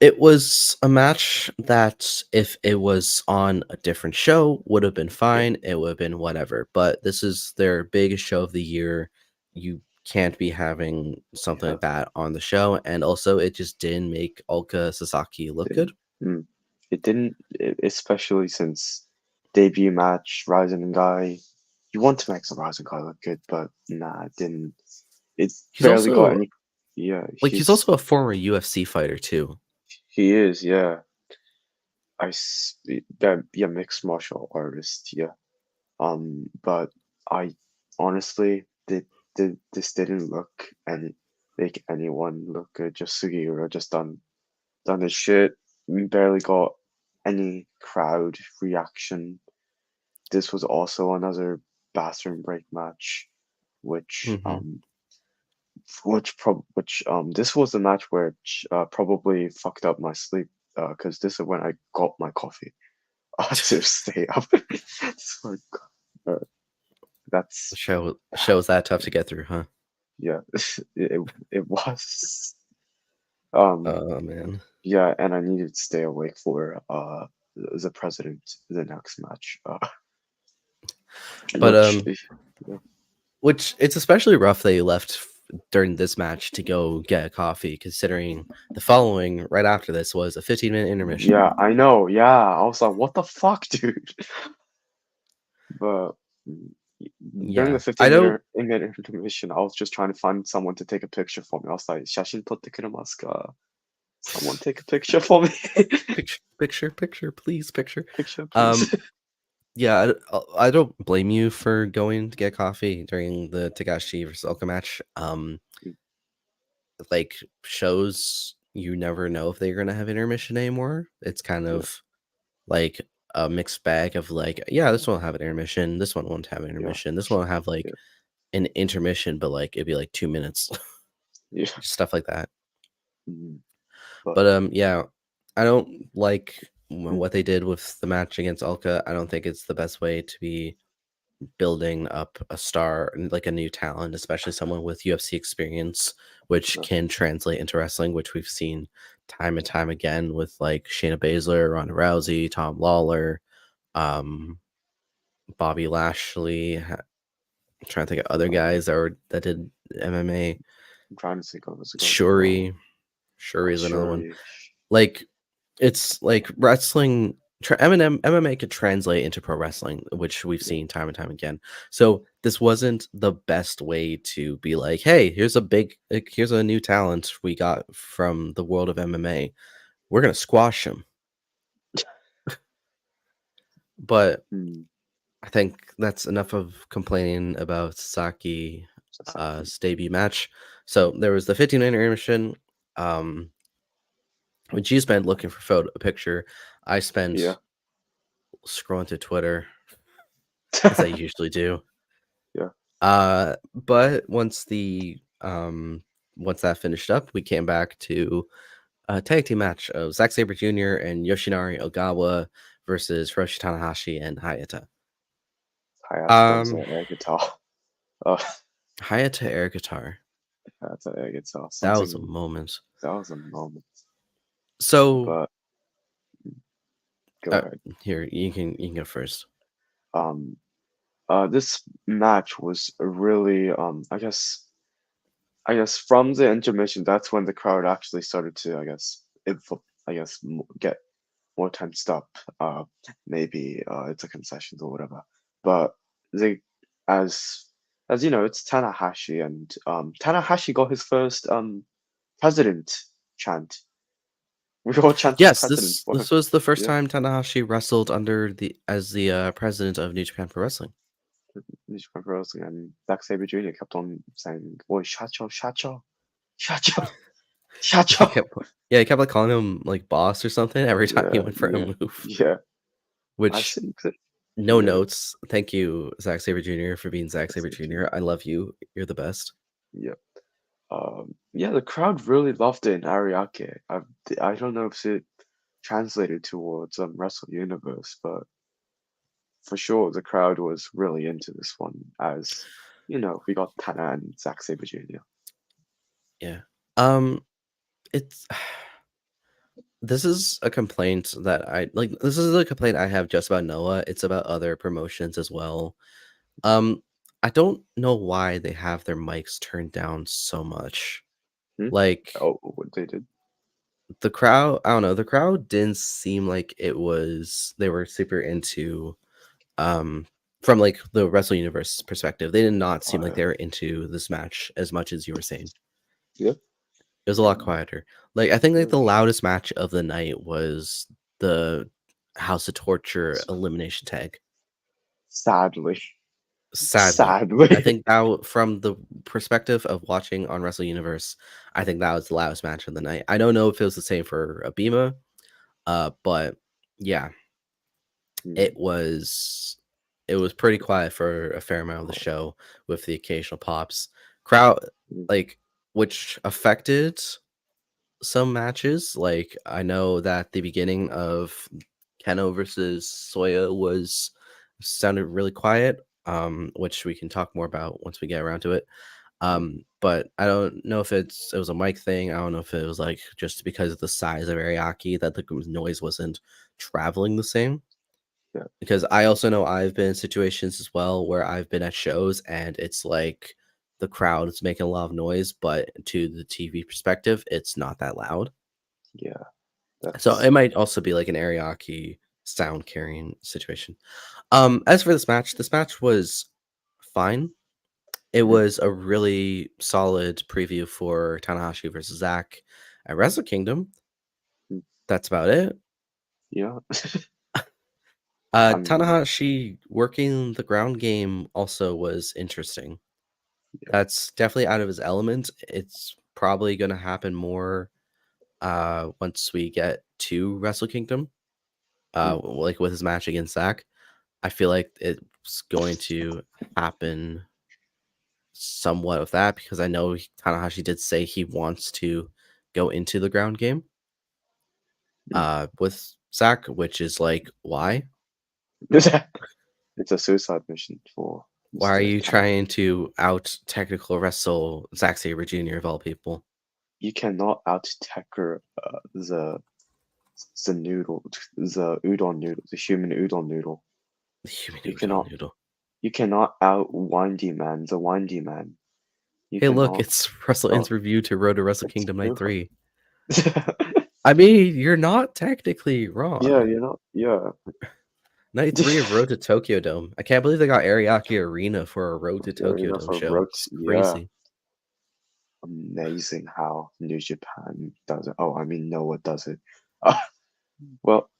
It was a match that, if it was on a different show, would have been yeah, fine. It would have been whatever. But this is their biggest show of the year. You can't be having something yeah. like that on the show. And also, it just didn't make Ulka Sasaki look Didn't. good. Mm. It didn't, especially since debut match, Rising Guy. You want to make some Rising Guy look good, but nah, it didn't. It He's barely got also any. Yeah, he's he's also a former UFC fighter too. he is. Yeah, yeah, mixed martial artist. Yeah. But I honestly this didn't look any make anyone look good. Just Sugiura just done his shit. Barely got any crowd reaction. This was also another bathroom break match, which Hmm. this was the match which probably fucked up my sleep because this is when I got my coffee to stay up. So, uh, that's Shows that tough to get through, huh? yeah, it was. Um, Oh man. yeah, and I needed to stay awake for the president the next match. But Which yeah, which it's especially rough they left during this match to go get a coffee, considering the following right after this was a 15-minute intermission. yeah, I know. Yeah, I was like, what the fuck, dude? But mm, during the Yeah, I 15 don't. minute intermission, I was just trying to find someone to take a picture for me. I was like, Shashin put the Kuramaska. Someone take a picture for me. Picture, please, picture. Picture, please. Um, yeah, I don't blame you for going to get coffee during the Tagashi versus Oka match. Like, shows you never know if they're gonna have intermission anymore. It's kind Yeah, of like a mixed bag of like, yeah, this one will have an intermission, this one won't have an yeah, intermission, this one will have like yeah, an intermission, but like it'd be like 2 minutes, yeah. stuff like that. Mm, but But yeah, I don't like mm, what they did with the match against Alka. I don't think it's the best way to be building up a star and like a new talent, especially someone with UFC experience, which uh, can translate into wrestling, which we've seen time and time again with like Shayna Baszler, Ronda Rousey, Tom Lawler, um, Bobby Lashley. I'm trying to think of other guys that did MMA. I'm trying to think of what's going. Shuri, Shuri is another one. Shuri. Like, it's like wrestling. MMA could translate into pro wrestling, which we've Yeah, seen time and time again. So this wasn't the best way to be like, hey, here's a new talent we got from the world of MMA. We're gonna squash him. But mm, I think that's enough of complaining about Sasaki Sasaki. debut match. So there was the 15-minute intermission. Um, when you spent looking for a picture, I Yeah. spent scrolling through Twitter as I usually do. Yeah. But once that finished up, we came back to a tag team match of Zack Sabre Jr. and Yoshinari Ogawa versus Hiroshi Tanahashi and Hayata. Hayata does Um, an air guitar. Uh, Hayata air guitar. Hayata air guitar. That was a Something moment. that was a moment. So But go uh, ahead. here you can go first. Um. This match was really I guess from the intermission, that's when the crowd actually started to, get more tensed up. Maybe it's a concessions or whatever. But they, as as you know, it's Tanahashi, and Tanahashi got his first president chant. We all chanted Yes, president for him. this was the first Yeah, time Tanahashi wrestled under the as the president of New Japan Pro Wrestling. New Japan Pro Wrestling, and Zack Sabre Jr. kept on saying, "Boy, shacho, shacho, shacho, He shacho." kept he kept like calling him like boss or something every time he Yeah, went for a yeah, move. yeah. I Which think that no yeah, notes. Thank you, Zack Sabre Jr. for being Zack that's Sabre the Jr. dream. I love you. You're the best. Yeah. Yeah, the crowd really loved it in Ariake. I don't know if it translated towards Wrestle Universe, but for sure the crowd was really into this one as we got Tana and Zack Sabre Jr. Yeah. Um, it's this is a complaint that I like. This is a complaint I have just about Noah. It's about other promotions as well. Um, I don't know why they have their mics turned down so much. Hmm? Like Oh, what they did? the crowd, I don't know, the crowd didn't seem like they were super into um from like the Wrestle Universe perspective. They did not seem like Uh, they were into this match as much as you were saying. yeah. It was a lot quieter. Like I think like Yeah. the loudest match of the night was the House of Torture elimination tag. Sadly, Sadly, I sadly. think from the perspective of watching on Wrestle Universe, I think that was the loudest match of the night. I don't know if it was the same for Abima, but yeah, Hmm. it was it was pretty quiet for a fair amount of the Oh, show with the occasional pops. Crowd hmm, like which affected some matches. Like I know that the beginning of Keno versus Soya was sounded really quiet, which we can talk more about once we get around to it. yeah, But I don't know if it was a mic thing. I don't know if it was like just because of the size of Ariake that the noise wasn't traveling the same. yeah, Because I also know I've been in situations as well where I've been at shows and it's like the crowd is making a lot of noise, but to the TV perspective, it's not that loud. yeah. So That's it might also be like an Ariake sound carrying situation. As for this match was fine. It hmm, was a really solid preview for Tanahashi versus Zack at Wrestle Kingdom. hmm, That's about it. yeah. I'm Tanahashi working the ground game also was interesting. yeah. That's definitely out of his element. It's probably going to happen more once we get to Wrestle Kingdom, Hmm, like with his match against Zack. I feel like it's going to happen somewhat of that because I know Tanahashi did say he wants to go into the ground game hmm. with Zack, which is like, why? It's a suicide mission for Why are Mr. you Tana. trying to out technical wrestle Zack Sabre Jr. of all people? You cannot out Tekker the noodle, the udon noodle, the human udon noodle. The human You udon cannot noodle. you cannot out windy man, the windy man. You Hey, look, cannot it's Wrestle oh Inn's review to Road to Wrestle it's Kingdom Night true. 3. I mean, you're not technically Yeah, wrong. you're not yeah. Night 3 of Road to Tokyo Dome. I can't believe they got Ariake Arena for a Road to You're Tokyo enough Dome for show. rote. It's Yeah. crazy. Amazing how New Japan does it. Oh, I mean Noah does it. Uh, well,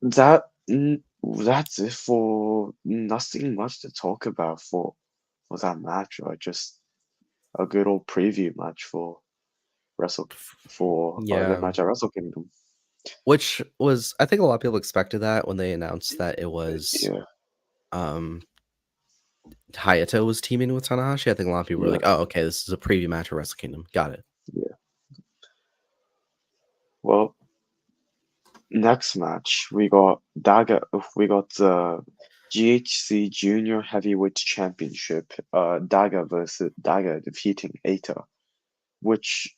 that that's it for nothing much to talk about for that match, or just a good old preview match for Wrestle for the Yeah. match at Wrestle Kingdom. Which was, I think a lot of people expected that when they announced that it was Yeah, um Hayato was teaming with Tanahashi. I think a lot of people were yeah, like, oh, okay, this is a preview match for Wrestle Kingdom. Got it. yeah. Well, next match we got Daga. We got the GHC Junior Heavyweight Championship. Daga versus Daga defeating Eita, which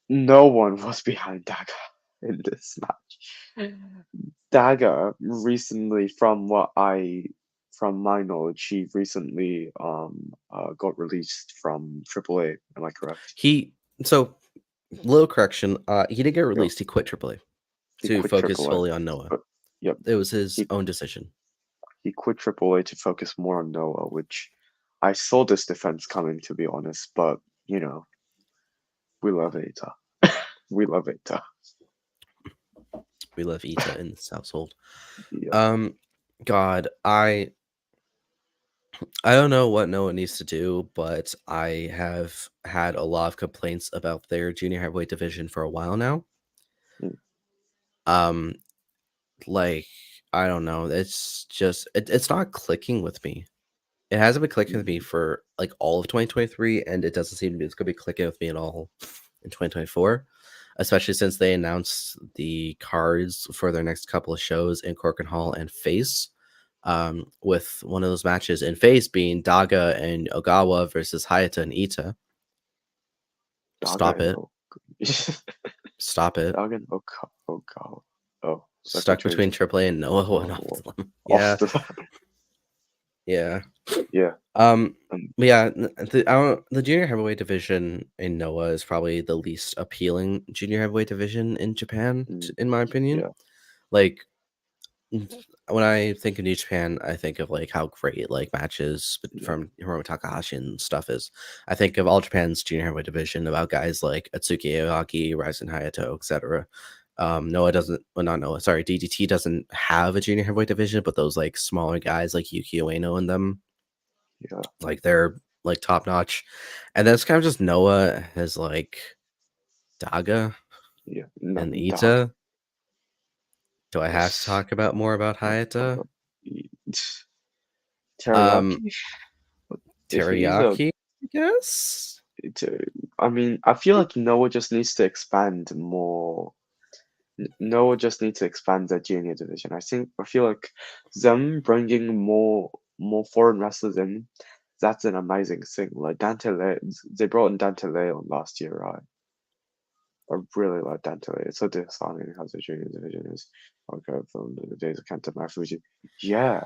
no one was behind Daga in this match. Daga recently, from my knowledge, he recently got released from AAA. Am I correct? He so little correction, he didn't get Yeah, released. He quit AAA he to quit focus AAA. fully on Noah. But yep, It was his he own decision. he quit AAA to focus more on Noah, which I saw this defense coming, to be honest, but you know, we love Ita. We love Ita. We love Ita in this household. Yeah. Um, God, I don't know what Noah needs to do, but I have had a lot of complaints about their junior heavyweight division for a while now. Mm, Um, like I don't know, it's just it's not clicking with me. It hasn't been clicking with me mm, for like all of 2023, and it doesn't seem to be it's gonna be clicking with me at all in 2024. Especially since they announced the cards for their next couple of shows in Cork and Hall and Face. With one of those matches in Face being Daga and Ogawa versus Hayata and Ita. Daga Stop and it. O. Stop it. Daga and Oka. Oh, stuck Stuck between between AAA and Noah. One of oh, them. off Yeah. the Yeah. yeah. Um, Um, yeah, the junior heavyweight division in Noah is probably the least appealing junior heavyweight division in Japan, mm, in my opinion. yeah, Like, when I think of New Japan, I think of like how great like matches yeah, from Hiromu Takahashi and stuff is. I think of All Japan's junior heavyweight division about guys like Atsuki Aoki, Ryzen Hayato, etc. Noah doesn't, well, not Noah, sorry, DDT doesn't have a junior heavyweight division, but those like smaller guys like Yuki Ueno and them, yeah, like they're like top notch. And then it's kind of just Noah has like Daga yeah. and Daga. Ita. Do I have to Yes. talk about more about Uh, Hayata? uh, Um, Teriyaki. If he's a, Teriyaki, I guess. it's a, I mean, I feel like Noah just needs to expand more. Noah just needs to expand their junior division. I feel like them bringing more foreign wrestlers in, that's an amazing thing. Like Dante Le, they brought in Dante Leon last year, right? I really like Dante. It's so disheartening how the junior division is. Okay, from the days of Kenta Marufuji. Yeah,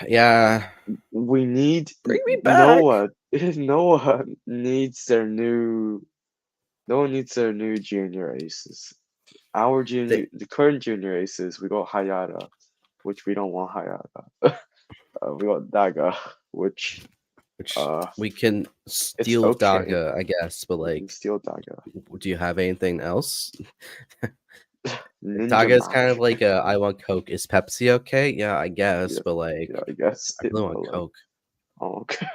Yeah, we need bring me back. Noah. Noah needs their new. Noah needs their new junior aces. Our They, junior, the current junior aces, we got Hayata, which we don't want Hayata. We got Daga, which which uh, we can it's steal okay. Daga, I guess, but We can like, steal Daga. do you have anything else? Ninja Daga is kind of Mac. like a I want Coke. Is Pepsi okay? Yeah, I guess, Yeah, but like, yeah, I guess I it, really but want like, Coke. oh, okay.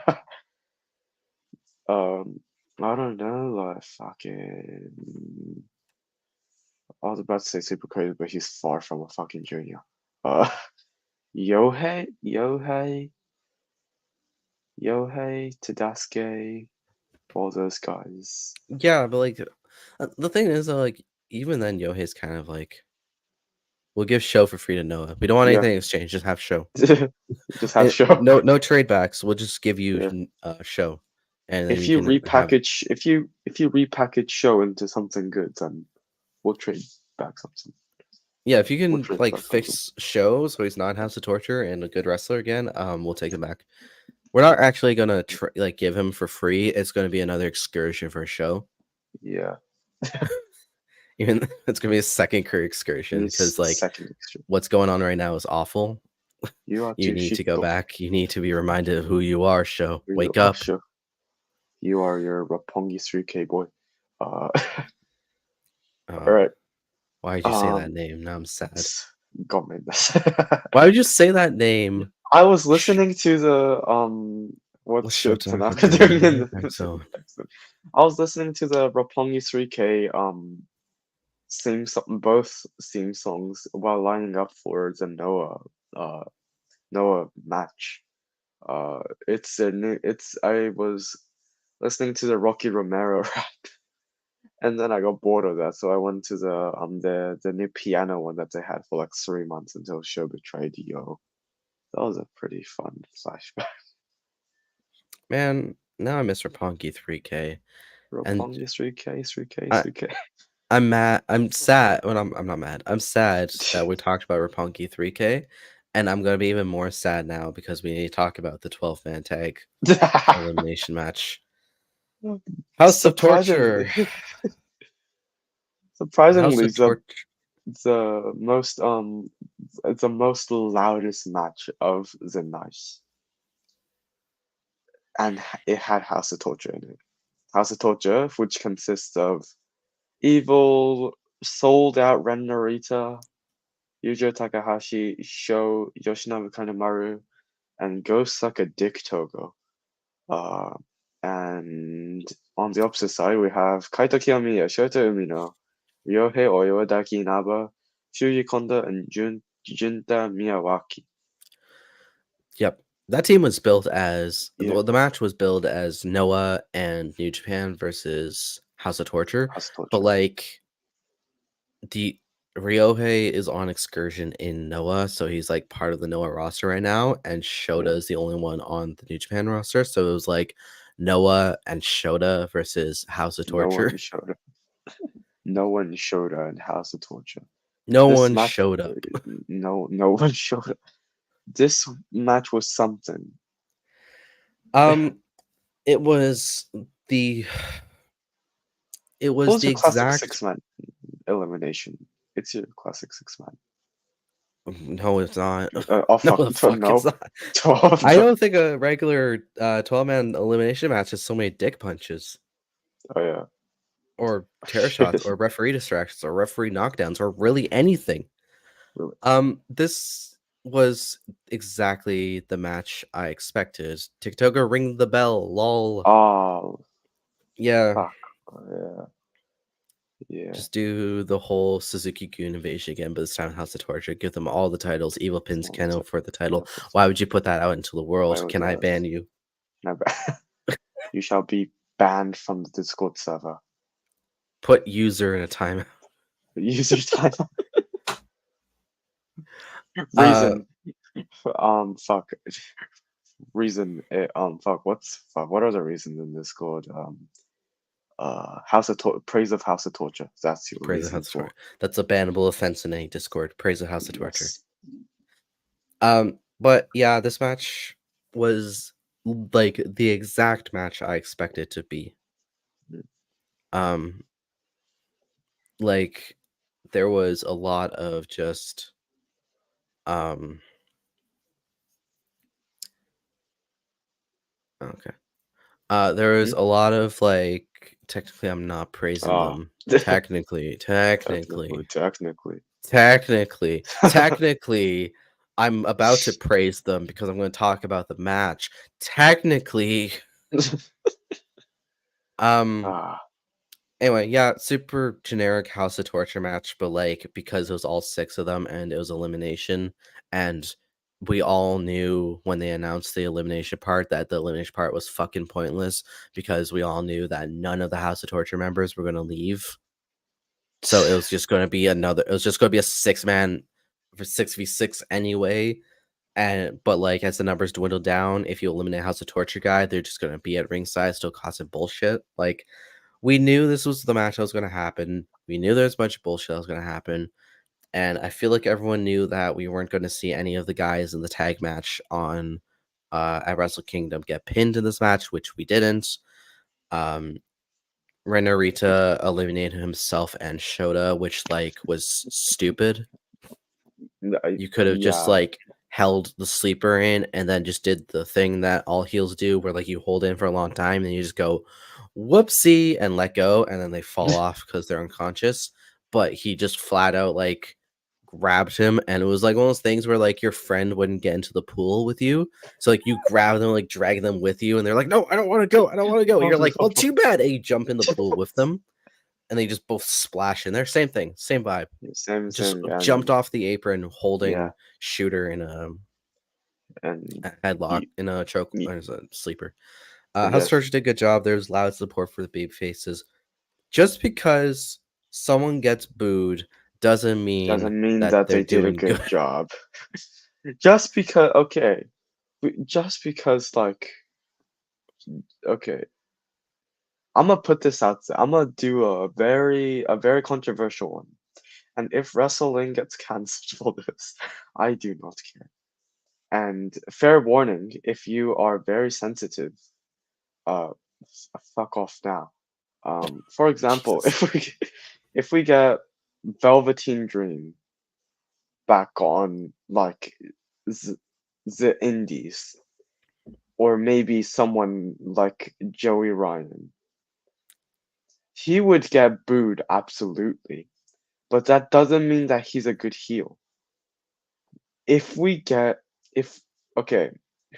Um, I don't know, like fucking. I was about to say super crazy, but he's far from a fucking junior. Uh, Yohei, Tadasuke, all those guys. Yeah, but like, the thing is, like, even then, Yohei's kind of like, we'll give show for free to Noah. We don't want Yeah, anything in exchange. Just have show. just have show. No trade backs. We'll just give you Yeah. show, and then If you you can have. repackage, if you repackage show into something good, then we'll trade back something. Yeah, if you We'll can trade like back something. fix show so he's not House of Torture and a good wrestler again, we'll take him back. We're not actually gonna like give him for free. It's gonna be another excursion for a show. Yeah. Even it's gonna be a second career excursion because This like second extreme. what's going on right now is awful. You are You too need to go shito. back. You need to be reminded of who you are. Show, You wake are up. sure. You are your Roppongi 3K boy. Uh, all Oh, right. why did you say that Um, name? Now I'm sad. God made this. Why would you say that name? I was Shh. listening to the Let's what's good Showtime Tanaka doing doing in in the the X Zone. I was listening to the Roppongi 3K both theme songs while lining up for the uh Noah match. It's a new it's I was listening to the Rocky Romero rap and then I got bored of that, so I went to the new piano one that they had for like 3 months until Show betrayed Yo. That was a pretty fun flashback. Man, now I miss Rapongi 3K. And Roppongi 3K, 3K, I 3K. I'm mad. I'm sad. When I'm not mad. I'm sad that we talked about Rapongi 3K, and I'm gonna be even more sad now because we need to talk about the 12-man tag elimination match. House of Torture. Surprisingly, House surprisingly, of Torture. the most the most loudest match of the night. and it had House of Torture in it. House of Torture, which consists of evil, sold out Ren Narita, Yujo Takahashi, Sho Yoshinobu Kanemaru, and Go Suck a Dick Togo. Uh, and on the opposite side, we have Kaito Kiyomiya, Shota Umino, Ryohei Oyodaki Inaba, Shuji Kondo, and Junta Miyawaki. Yep. That team was built as Yeah, the match was billed as Noah and New Japan versus House of Torture, House of but Torture. like the Ryohei is on excursion in Noah, so he's like part of the Noah roster right now, and Shota Yeah, is the only one on the New Japan roster. So it was like Noah and Shota versus House of no Torture. one showed up. No one showed up in House of Torture. No This one match, showed up. no one showed up. This match was something. Um, it was the it What was was the your classic exact. six-man elimination? It's your classic six-man. No, it's not. Oh No, fuck! the fuck it's No, not. oh, I no. don't think a regular 12-man elimination match has so many dick punches Oh yeah. or tear shots Shit. or referee distractions or referee knockdowns or really anything. Really. This was exactly the match I expected. TikToker ring the bell, lol. Oh Yeah, fuck. Yeah. Yeah. just do the whole Suzuki-gun invasion again, but this time House of Torture. Give them all the titles. Evil pins Keno for the Yeah. title. Why would you put that out into the Why world? would Can you I ask? ban you? Never. You shall be banned from the Discord server. Put user in a timeout. User time. Uh, Reason. Fuck. Reason. Fuck. Fuck? What are the reasons in Discord? Praise of House of Torture. That's your Praise of reason House of for. Torture. That's a bannable offense in any Discord. Praise of House of Torture. Yes. But yeah, this match was like the exact match I expected to be. Mm. Um, like there was a lot of just um okay. There was Hmm? a lot of like technically I'm not praising Ah. them. Technically. Technically. Technically, I'm about to praise them because I'm going to talk about the match. Technically, um, Ah. anyway, yeah, super generic House of Torture match, but like because it was all six of them and it was elimination, and we all knew when they announced the elimination part that the elimination part was fucking pointless because we all knew that none of the House of Torture members were going to leave. So it was just going to be it was just going to be a 6-man for 6v6 anyway. But like as the numbers dwindle down, if you eliminate House of Torture guy, they're just going to be at ringside still causing bullshit. Like we knew this was the match that was going to happen. We knew there was a bunch of bullshit that was going to happen. And I feel like everyone knew that we weren't going to see any of the guys in the tag match on at Wrestle Kingdom get pinned in this match, which we didn't. Um, Renarita eliminated himself and Shota, which like was stupid. You could have just Yeah. like held the sleeper in and then just did the thing that all heels do where like you hold in for a long time and you just go whoopsie and let go and then they fall off because they're unconscious. But he just flat out like grabbed him and it was like one of those things where like your friend wouldn't get into the pool with you. So like you grab them, like drag them with you, and they're like, no, I don't want to go. I don't want to go. And Oh you're like, well, no. too bad. And you jump in the pool with them and they just both splash in there. Same thing, same vibe. Just Same, jumped and off the apron yeah, holding Shooter in and a headlock, you, in a choke, you as a sleeper. and House of yes, Torture did a good job. There's loud support for the baby faces. Just because someone gets booed doesn't mean doesn't mean that that they're they did a doing good good. job. Just because, okay, just because, like, okay, I'm gonna put this out there. I'm gonna do a very controversial one. And if wrestling gets cancelled for this, I do not care. And fair warning, if you are very sensitive, uh, fuck off now. For example, Jesus. if we get Velveteen Dream back on like the, the indies, or maybe someone like Joey Ryan, he would get booed absolutely, but that doesn't mean that he's a good heel. If we get if Okay,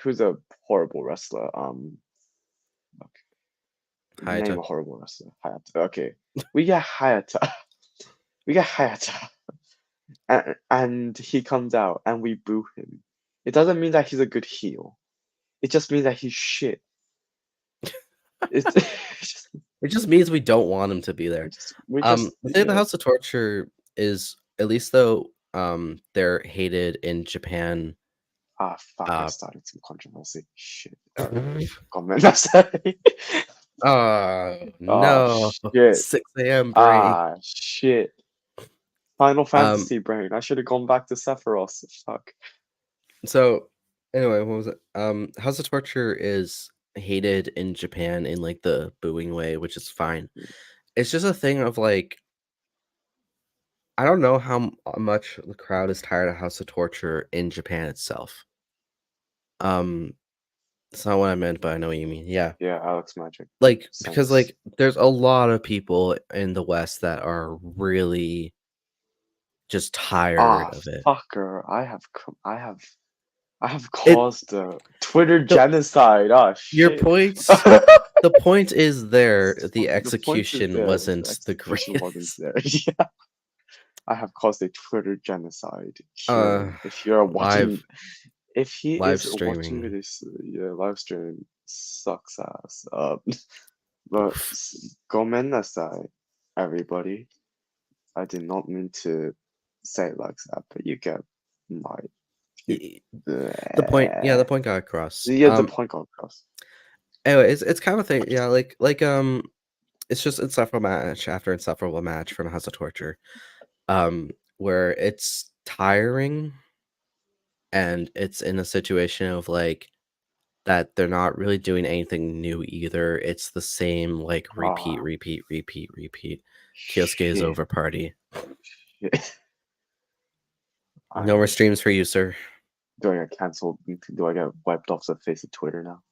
who's a horrible wrestler? Name Hayata. a horrible wrestler. Hayata. Okay, we get Hayata. We get Hayata, and he comes out and we boo him. It doesn't mean that he's a good heel. It just means that he's shit. It's It just means we don't want him to be there. we just The thing of the yeah. House of Torture is, at least though they're hated in Japan. Ah, fuck! I Uh, started some controversy. Shit. Comment that say. Ah, no, shit. 6 a.m. brain. Ah, shit. Final Um, Fantasy brain. I should have gone back to Sephiroth. Fuck. so anyway, what was it? House of Torture is hated in Japan in like the booing way, which is fine. It's just a thing of like, I don't know how much the crowd is tired of House of Torture in Japan itself. It's not what I meant, but I know what you mean. Yeah. Yeah, Alex Magic. Like, because Thanks. like there's a lot of people in the West that are really just tired Ah, of it. fucker. I have It caused the Twitter the genocide. Ah, your shit. point the point is there, the The point is execution there. The wasn't the execution wasn't greatest. there. Yeah. I have caused a Twitter genocide. Kieran, if you're watching, Live if he live is watching streaming. this, yeah, live stream sucks ass. But gomen nasai, everybody. I did not mean to say it like that, but you get my you, Y- The point, yeah, uh, the point got across. yeah, the point got across. Anyway, it's kind of thing, yeah, it's just insufferable match after insufferable match from House of Torture, where it's tiring, and it's in a situation of like that they're not really doing anything new either. It's the same like repeat, Ah, repeat, repeat, repeat. Kyosuke is shit, over party. shit. No more I streams for you, sir. do I get cancelled? Do I get wiped off the face of Twitter now?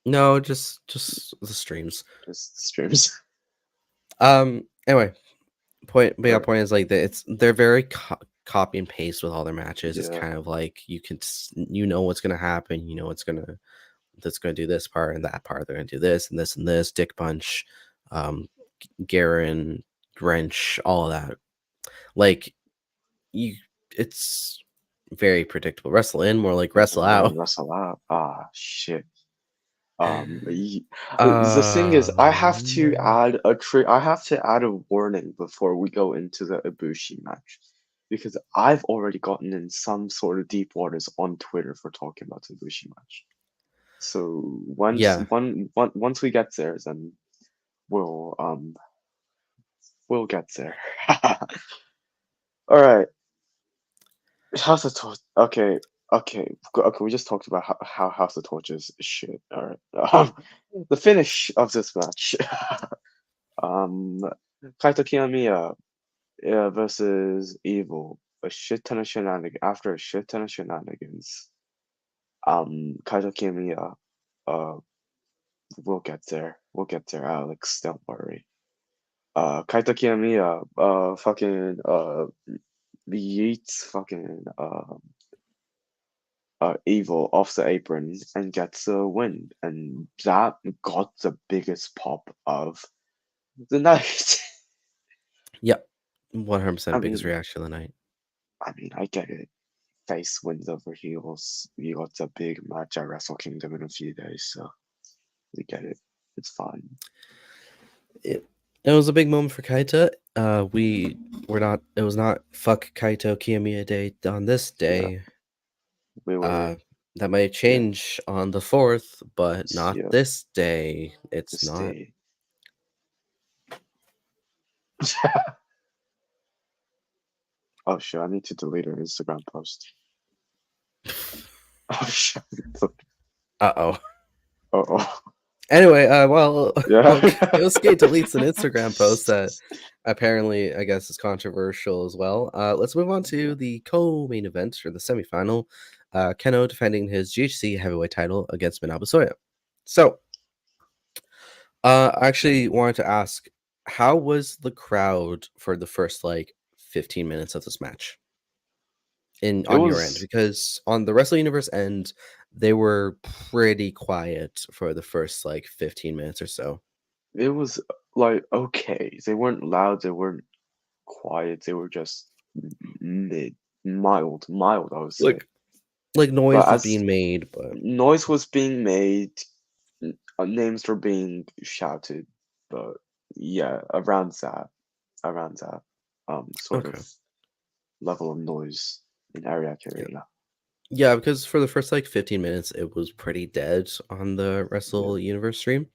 No, just the streams. Just streams. Anyway, but yeah, Or point is like they're very copy and paste with all their matches. It's yeah. kind of like you know what's gonna happen. You know what's gonna that's gonna do this part and that part. They're gonna do this and this and this. Dick punch, um, Garen, wrench, all of that. Like you, it's very predictable. Wrestle in, more like wrestle out. Wrestle out. Ah, shit. The thing is, I have to No. add a I have to add a warning before we go into the Ibushi match, because I've already gotten in some sort of deep waters on Twitter for talking about the Ibushi match. So Yeah, once we get there, then we'll um we'll get there. All right. House of Torch. Okay. We just talked about how House of Torch is shit. All right. The finish of this match. um, Kaito Kiyomiya versus Evil. A shit ton of shenanigans. After a shit ton of shenanigans, Kaito Kiyomiya. Uh, we'll get there. We'll get there, Alex. Don't worry. Kaito Kiyomiya. Fucking. Yeets. Fucking. Evil off the apron and gets a win, and that got the biggest pop of the night. yep. I 100% biggest mean, reaction of the night. I get it. Face wins over heels. You got a big match at Wrestle Kingdom in a few days, so we get it. It's fine. It was a big moment for Kaita. We were not. It was not fuck Kaito Kiyomiya Day on this Yeah, day. we were. That might Yeah, change on the 4th, but not yeah. this day. It's This not. day. Oh shit! I need to delete her Instagram post. Oh shit! Uh-oh. Oh. Anyway, well, Yeah. Kyosuke deletes an Instagram post that apparently, I guess, is controversial as well. Let's move on to the co-main event or the semifinal. Keno defending his GHC heavyweight title against Manabu Soya. So, I actually wanted to ask, how was the crowd for the first like 15 minutes of this match in It on your end? was Because on the Wrestle Universe end, they were pretty quiet for the first like 15 minutes or so. it was like okay. They weren't loud, they weren't quiet, they were just mid, mild, I would say. Like like But noise was as being made, but noise was being made, names were being shouted, but yeah, around that, sort of okay. level of noise in area Yeah. arena. Yeah, because for the first like 15 minutes, it was pretty dead on the Yeah, Wrestle Universe stream.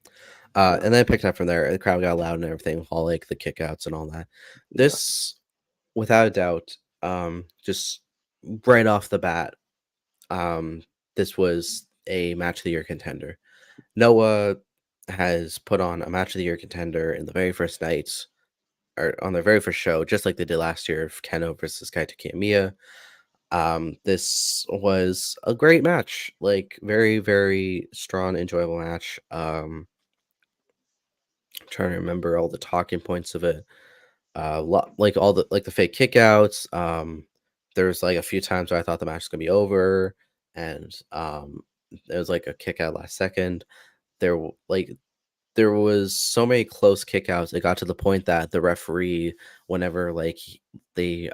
yeah, And then it picked up from there. The crowd got loud and everything, all like the kickouts and all that. yeah, This, without a doubt, just right off the bat, um, this was a match of the year contender. Noah has put on a match of the year contender in the very first night, or on their very first show, just like they did last year of Keno versus Kaito Kiyomiya. This was a great match, like very, very strong, enjoyable match. I'm trying to remember all the talking points of it. Like all the fake kickouts. There's like a few times where I thought the match was gonna be over, and it was like a kick out last second. Like there was so many close kickouts. It got to the point that the referee, whenever like they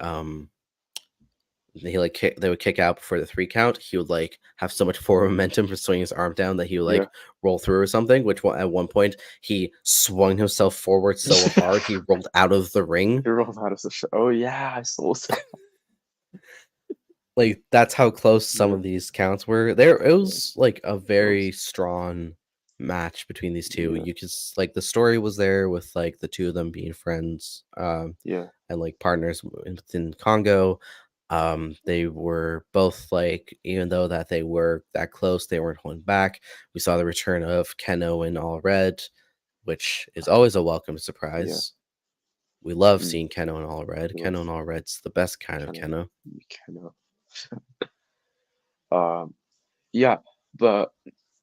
they would kick out before the 3 count, he would like have so much forward momentum for swinging his arm down that he would yeah. like roll through or something. At one point he swung himself forward so hard he rolled out of the ring. He rolled out of the show. Oh yeah, I saw that. Like that's how close some Yeah, of these counts were. There it yeah, was like a it was. very strong match between these two. Yeah, You could like the story was there with like the two of them being friends yeah, and like partners within Congo. They were both like, even though that they were that close, they weren't holding back. We saw the return of Keno in all red, which is always a welcome yeah. surprise. We love Mm, seeing Keno in all red. it Keno was in all red's the best kind of kind of, Keno. kind of. Yeah, but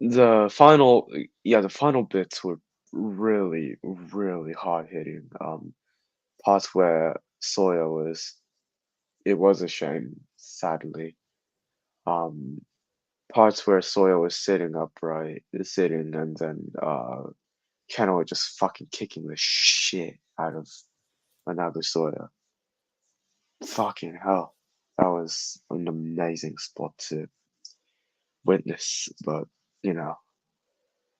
the final bits were really, really hard hitting. Parts where Sawyer was, it was a shame, sadly. Um, Parts where Sawyer was sitting upright, sitting, and then Kenna was just fucking kicking the shit out of another Sawyer. Fucking hell, that was an amazing spot to witness, but you know.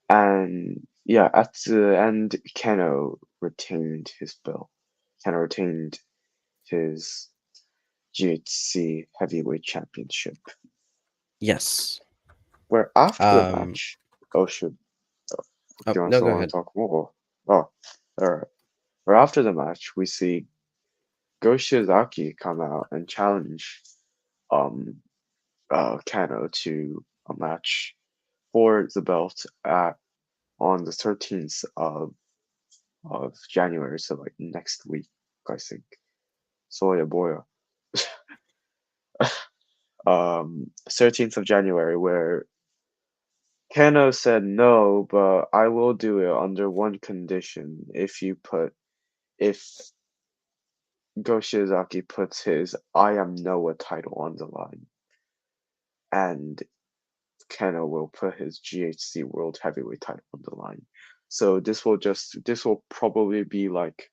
And yeah, at the end, Keno retained his belt. Keno retained his GHC heavyweight championship. Yes. Where after the Um. match, oh shoot, do Oh, you want no, to go want ahead. to talk more? Oh, alright. Where after the match, we see Go Shiozaki come out and challenge um Kano to a match for the belt at on the 13th of January, so like next week, I think. Soya Boya. 13th of January, where Kano said no, but I will do it under one condition. If Go Shiozaki puts his I am Noah title on the line, and Kano will put his GHC World Heavyweight title on the line. So this will probably be like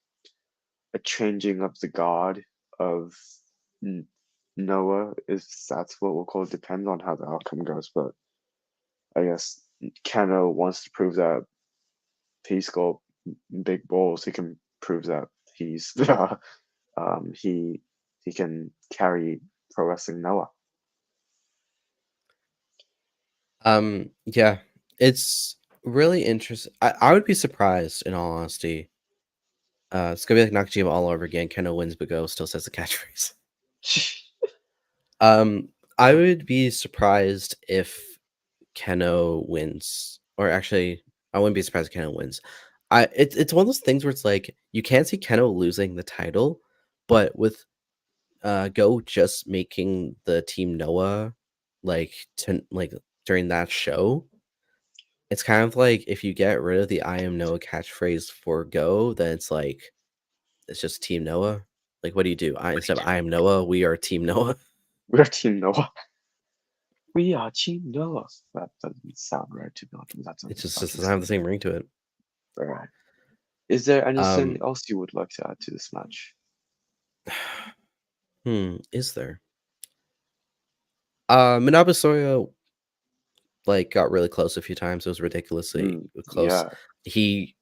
a changing of the guard of N- Noah, if that's what we'll call it. Depends on how the outcome goes, but I guess Kano wants to prove that he's got big balls. He can prove that he's he can carry pro wrestling Noah. Yeah, it's really interesting. I would be surprised, in all honesty. It's gonna be like Nakajima all over again. Keno wins, but Go still says the catchphrase. Um, I would be surprised if Keno wins, or actually, I wouldn't be surprised if Keno wins. It's one of those things where it's like you can't see Keno losing the title, but with Go just making the Team Noah like during that show, it's kind of like if you get rid of the "I am Noah" catchphrase for Go, then it's just Team Noah. Like, what do you do? Instead of "I am Noah," we are Team Noah. We're Team Noah. We are Team Noah. That doesn't sound right to be honest. That It doesn't just sound doesn't have the same ring to it. right. Is there anything Um, else you would like to add to this match? is there? Manabu Soya like got really close a few times. It was ridiculously close. Yeah, He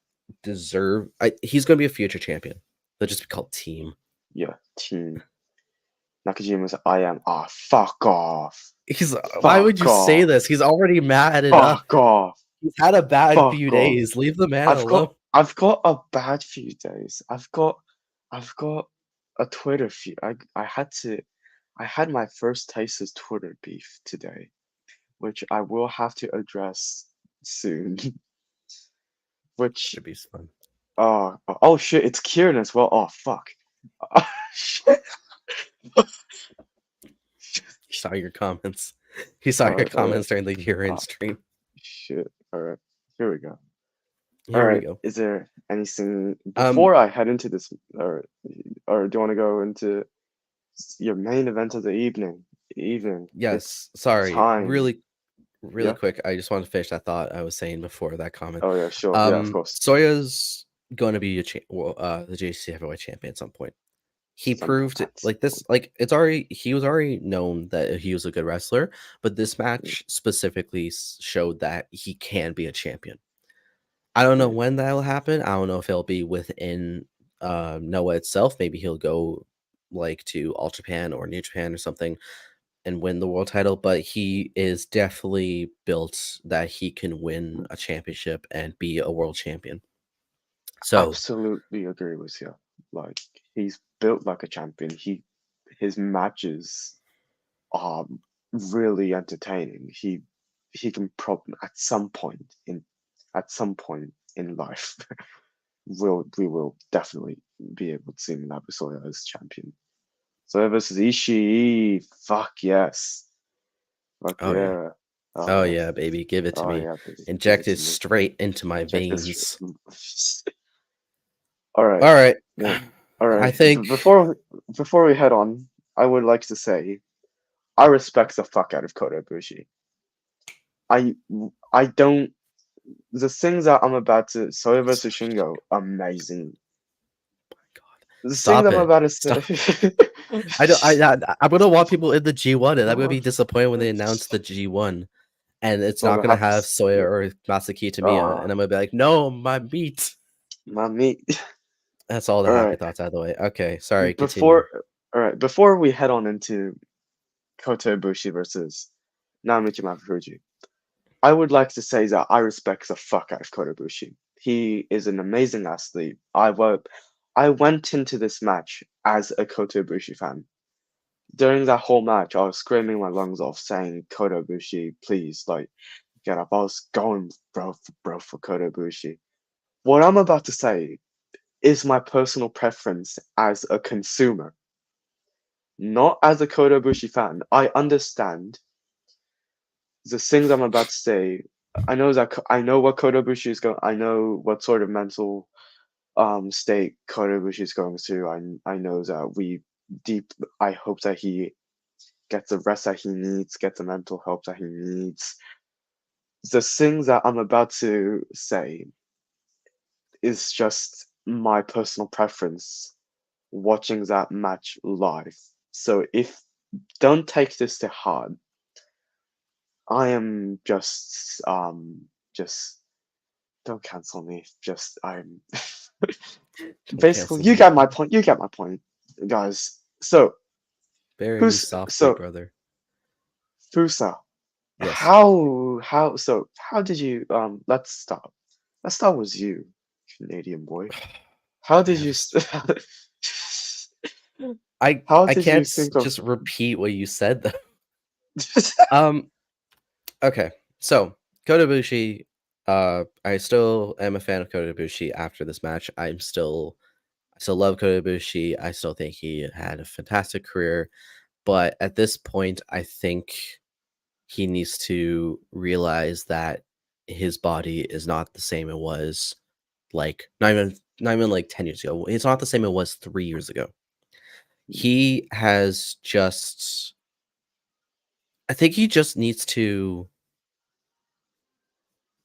he's gonna be a future champion. They'll just be called Team. yeah. Team Nakajima's I am. Ah, fuck off. Why would Fuck you say off. this? He's already mad enough. Fuck off. He's had a bad Fuck few off. days. Leave the man alone. I've got a bad few days. I've got a Twitter feud. I had my first taste of Twitter beef today, which I will have to address soon. Which Should be fun. oh shit, it's Kieran as well. Oh fuck. Shit. He saw your comments. He saw your Alright. comments during the year-end Uh, stream. shit. Alright. Here we go. Here we Alright. go. Is there anything Um, before I head into this or do you want to go into your main event of the evening? It's yes. Sorry. time. Really Yeah. quick. I just want to finish that thought I was saying before that comment. Oh yeah, sure. Yeah, of course. Soya's going to be the JC heavyweight champion at some point. He proved it like this. Like he was already known that he was a good wrestler, but this match specifically showed that he can be a champion. I don't know when that'll happen. I don't know if it'll be within Noah itself. Maybe he'll go like to All Japan or New Japan or something and win the world title, but he is definitely built that he can win a championship and be a world champion. So, Absolutely agree with you. Like he's built like a champion. His matches are really entertaining. He can probably at some point in life we will definitely be able to see Nabusoya as champion. So versus Ishii, fuck yes. Fuck oh yeah. yeah. Oh Oh, yeah, baby, give it to oh me. yeah, baby. Give it Inject to it me. straight into my Inject this. veins. All right. All right. Well, all I right. think Before we head on, I would like to say I respect the fuck out of Kota Ibushi. I I don't the things that I'm about to Soya versus Shingo, amazing. The things stop I'm it. about to Stop. say. I don't I'm gonna want people in the G1 and I'm gonna Oh, be disappointed when they announce the G1 and it's well, not we'll gonna have to. have Soya or Masaki Tamiya and I'm gonna be like, no, my meat. My meat. That's all the All happy right. thoughts out of the way. Okay, sorry, continue. Before, all right. Before we head on into Kota Ibushi versus Naomichi Marufuji, I would like to say that I respect the fuck out of Kota Ibushi. He is an amazing athlete. I went into this match as a Kota Ibushi fan. During that whole match, I was screaming my lungs off, saying, "Kota Ibushi, please, like, get up." I was going, bro, for Kota Ibushi. What I'm about to say is my personal preference as a consumer, not as a Kota Ibushi fan. I understand the things I'm about to say. I know what Kota Ibushi is going. I know what sort of mental state Kota Ibushi is going through. I know that deep. I hope that he gets the rest that he needs, gets the mental help that he needs. The things that I'm about to say is just my personal preference watching that match live. So if don't take this to heart. I am just don't cancel me. Just I'm Don't basically cancel you me. get my point. You get my point, guys. So Bury me who's softly, so brother. Fusa? Yes. How did you let's start. Let's start with you, Canadian boy. How did Yeah, you just I how I did you can't think of just repeat what you said though. Um okay. So, Kota Ibushi, I still am a fan of Kota Ibushi after this match. I still love Kota Ibushi. I still think he had a fantastic career, but at this point I think he needs to realize that his body is not the same it was like not even like 10 years ago. It's not the same it was 3 years ago. He has just I think he just needs to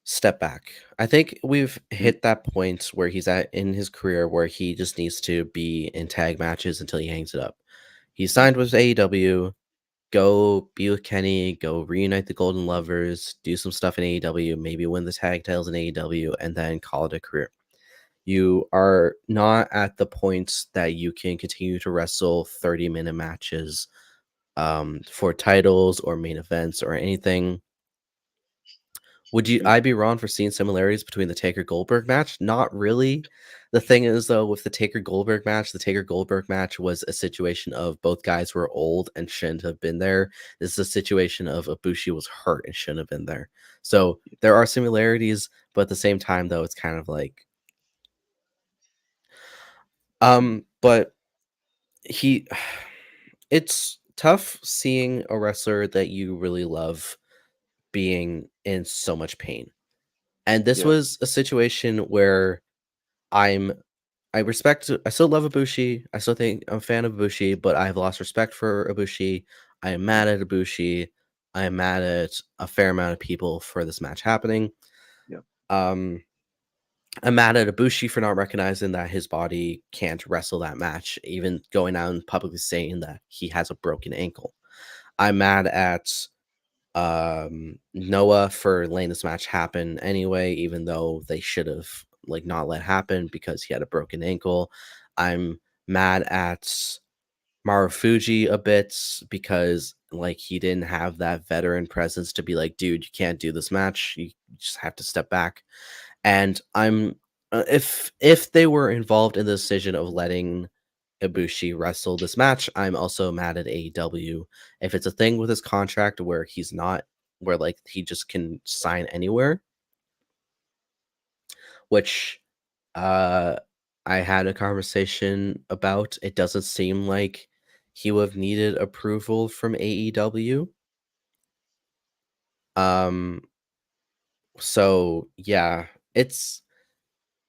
step back. I think we've Mm, hit that point where he's at in his career where he just needs to be in tag matches until he hangs it up. He mm, signed with AEW, go be with Kenny, go reunite the Golden Lovers, do some stuff in AEW, maybe win the tag titles in AEW, and then call it a career. You are not at the point that you can continue to wrestle 30-minute matches for titles or main events or anything. Would you? mm. I be wrong for seeing similarities between the Taker Goldberg match? Not really. The thing is, though, with the Taker Goldberg match, the Taker Goldberg match was a situation of both guys were old and shouldn't have been there. This is a situation of Ibushi was hurt and shouldn't have been there. So there are similarities, but at the same time, though, it's kind of like, but he, it's tough seeing a wrestler that you really love being in so much pain. And this Yeah, was a situation where I'm I still love Ibushi. I still think I'm a fan of Ibushi, but I've lost respect for Ibushi. I am mad at Ibushi. I am mad at a fair amount of people for this match happening. yeah, Um, I'm mad at Ibushi for not recognizing that his body can't wrestle that match, even going out and publicly saying that he has a broken ankle. I'm mad at Noah for letting this match happen anyway, even though they should have like not let happen because he had a broken ankle. I'm mad at Marufuji a bit because like he didn't have that veteran presence to be like, dude, you can't do this match. You just have to step back. And I'm if they were involved in the decision of letting Ibushi wrestle this match, I'm also mad at AEW. If it's a thing with his contract where he's not where like he just can sign anywhere, which uh I had a conversation about, it doesn't seem like he would have needed approval from AEW. Um so yeah, it's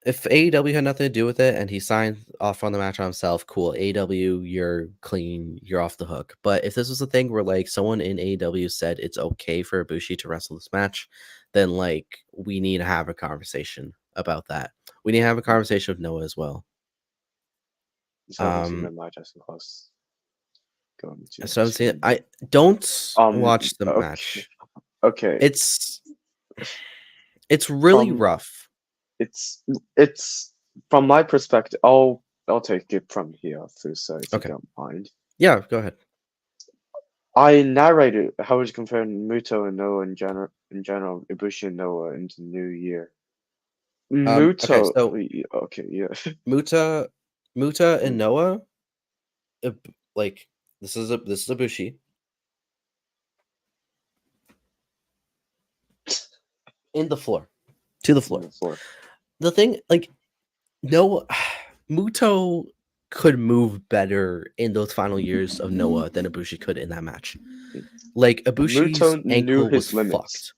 if AEW had nothing to do with it and he signed off on the match on himself, cool. AEW, you're clean, you're off the hook. But if this was a thing where like someone in AEW said it's okay for Ibushi to wrestle this match, then like we need to have a conversation about that. We need to have a yeah. conversation with Noah as well. 'Cause I haven't seen Um, the match as I was going to so I'm saying explain. I don't watch the Okay, match. okay. It's it's really From rough. it's from my perspective. I'll take it from here, Fusa, if you Okay, don't mind. yeah, go ahead. I narrated how would you compare Muto and Noah in general, Ibushi and Noah into New Year. Okay, Muto, so okay, yeah. Muta, Muta and Mm, Noah, like this is a Bushi in the floor to the on floor. the floor. The thing, like Noah, Muto could move better in those final years of Noah than Ibushi could in that match. Mm. Like Ibushi's Muto knew ankle was his limits. fucked.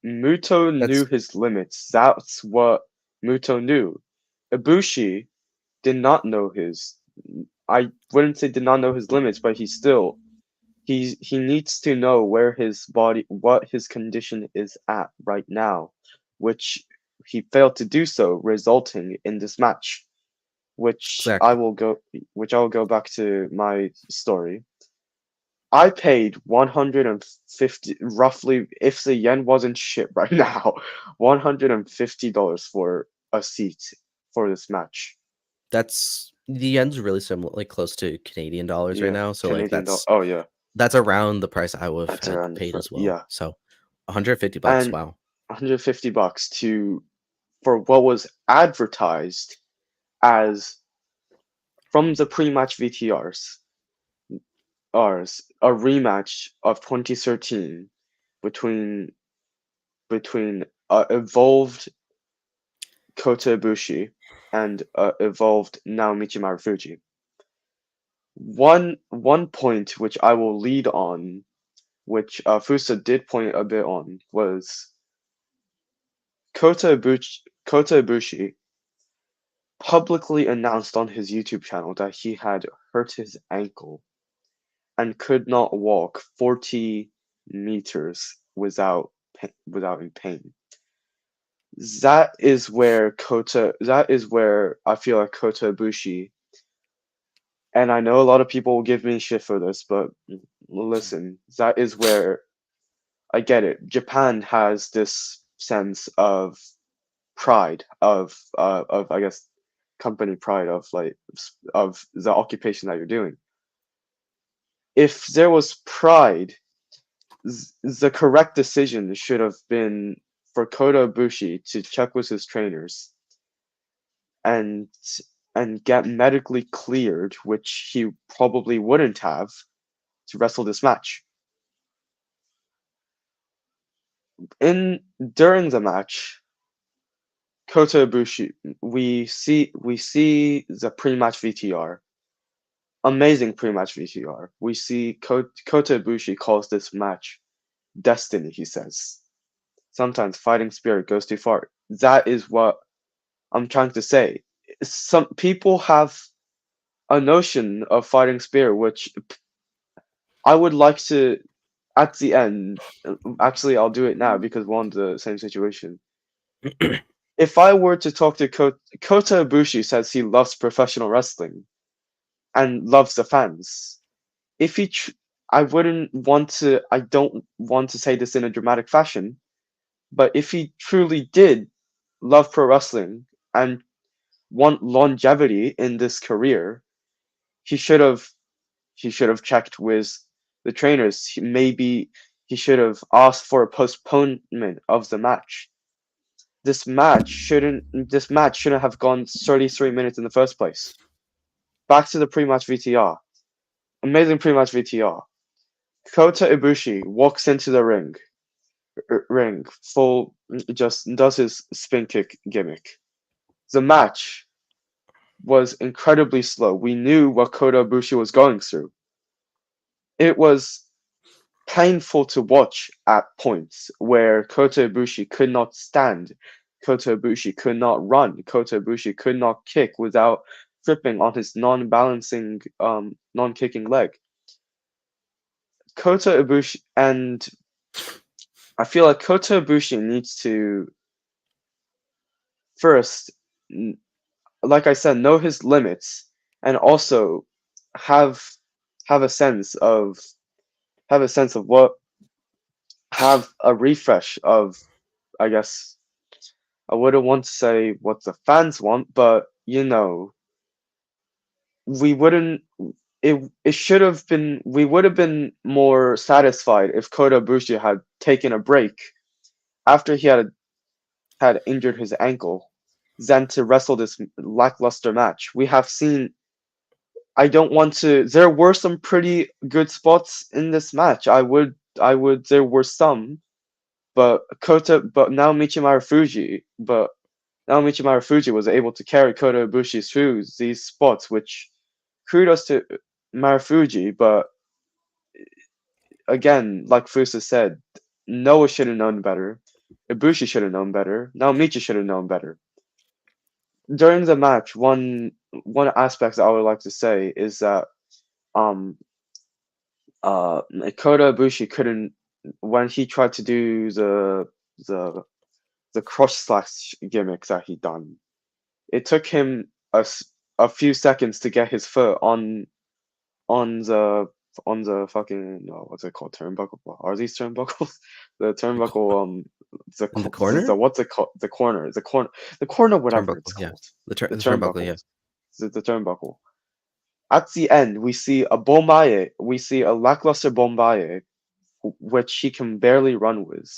Muto knew That's his limits. That's what Muto knew. Ibushi did not know his. I wouldn't say did not know his limits, but he needs to know where his body, what his condition is at right now, which he failed to do so, resulting in this match. exactly. Which I will go back to my story. I paid 150 roughly, if the yen wasn't shit right now, $150 for a seat for this match. That's the end's really similar, like close to Canadian dollars right Yeah, now. So like Canadian dollar. Oh yeah, that's around the price I would have that's had around paid as well. yeah, So 150 bucks. and Wow. $150 to for what was advertised as from the pre-match VTRs, a rematch of 2013 between evolved Kota Ibushi and evolved Naomichi Marufuji. One point which I will lead on which Fusa did point a bit on, was Kota Ibushi publicly announced on his YouTube channel that he had hurt his ankle and could not walk 40 meters without in pain. That is where I feel like Kota Ibushi, and I know a lot of people will give me shit for this, but listen, that is where I get it. Japan has this sense of pride of I guess company pride of of the occupation that you're doing. If there was pride, the correct decision should have been for Kota Ibushi to check with his trainers and get medically cleared, which he probably wouldn't have, to wrestle this match. In During the match, Kota Ibushi, we see the pre-match VTR. Amazing pre-match VTR. We see Kota Ibushi calls this match destiny, he says. Sometimes fighting spirit goes too far. That is what I'm trying to say. Some people have a notion of fighting spirit, which I would like to, at the end, actually, I'll do it now because we're on the same situation. If I were to talk to Kota Ibushi, says he loves professional wrestling and loves the fans. If he, I wouldn't want to. I don't want to say this in a dramatic fashion, but if he truly did love pro wrestling and want longevity in this career, he should have checked with the trainers. Maybe he should have asked for a postponement of the match. This match shouldn't have gone 33 minutes in the first place. Back to the pre-match VTR. Amazing pre-match VTR. Kota Ibushi walks into the ring, full, just does his spin kick gimmick. The match was incredibly slow. We knew what Kota Ibushi was going through. It was painful to watch at points where Kota Ibushi could not stand. Kota Ibushi could not run. Kota Ibushi could not kick without tripping on his non-kicking leg. Kota Ibushi, and I feel like Kota Ibushi needs to first, like I said, know his limits and also have have a sense of what have a refresh of, I guess, I wouldn't want to say what the fans want, but we wouldn't it should have been we would have been more satisfied if Kota Ibushi had taken a break after he had injured his ankle than to wrestle this lackluster match. We have seen, I don't want to, there were some pretty good spots in this match. There were some, but Naomichi Marufuji was able to carry Kota Ibushi through these spots, which kudos to Marufuji, but again, like Fusa said, Noah should have known better. Ibushi should have known better. Naomichi should have known better. During the match, one aspect that I would like to say is that um Kota Ibushi couldn't, when he tried to do the cross slash gimmick that he done. It took him a few seconds to get his foot on the fucking, what's it called, turnbuckle? Are these turnbuckles? The turnbuckle, In the corner? what's it called? The corner, whatever it's Turnbuckle, yeah. called. The The turnbuckle, yeah. turnbuckles. The turnbuckle. At the end, we see a bombaye. We see a lackluster bombaye, which he can barely run with.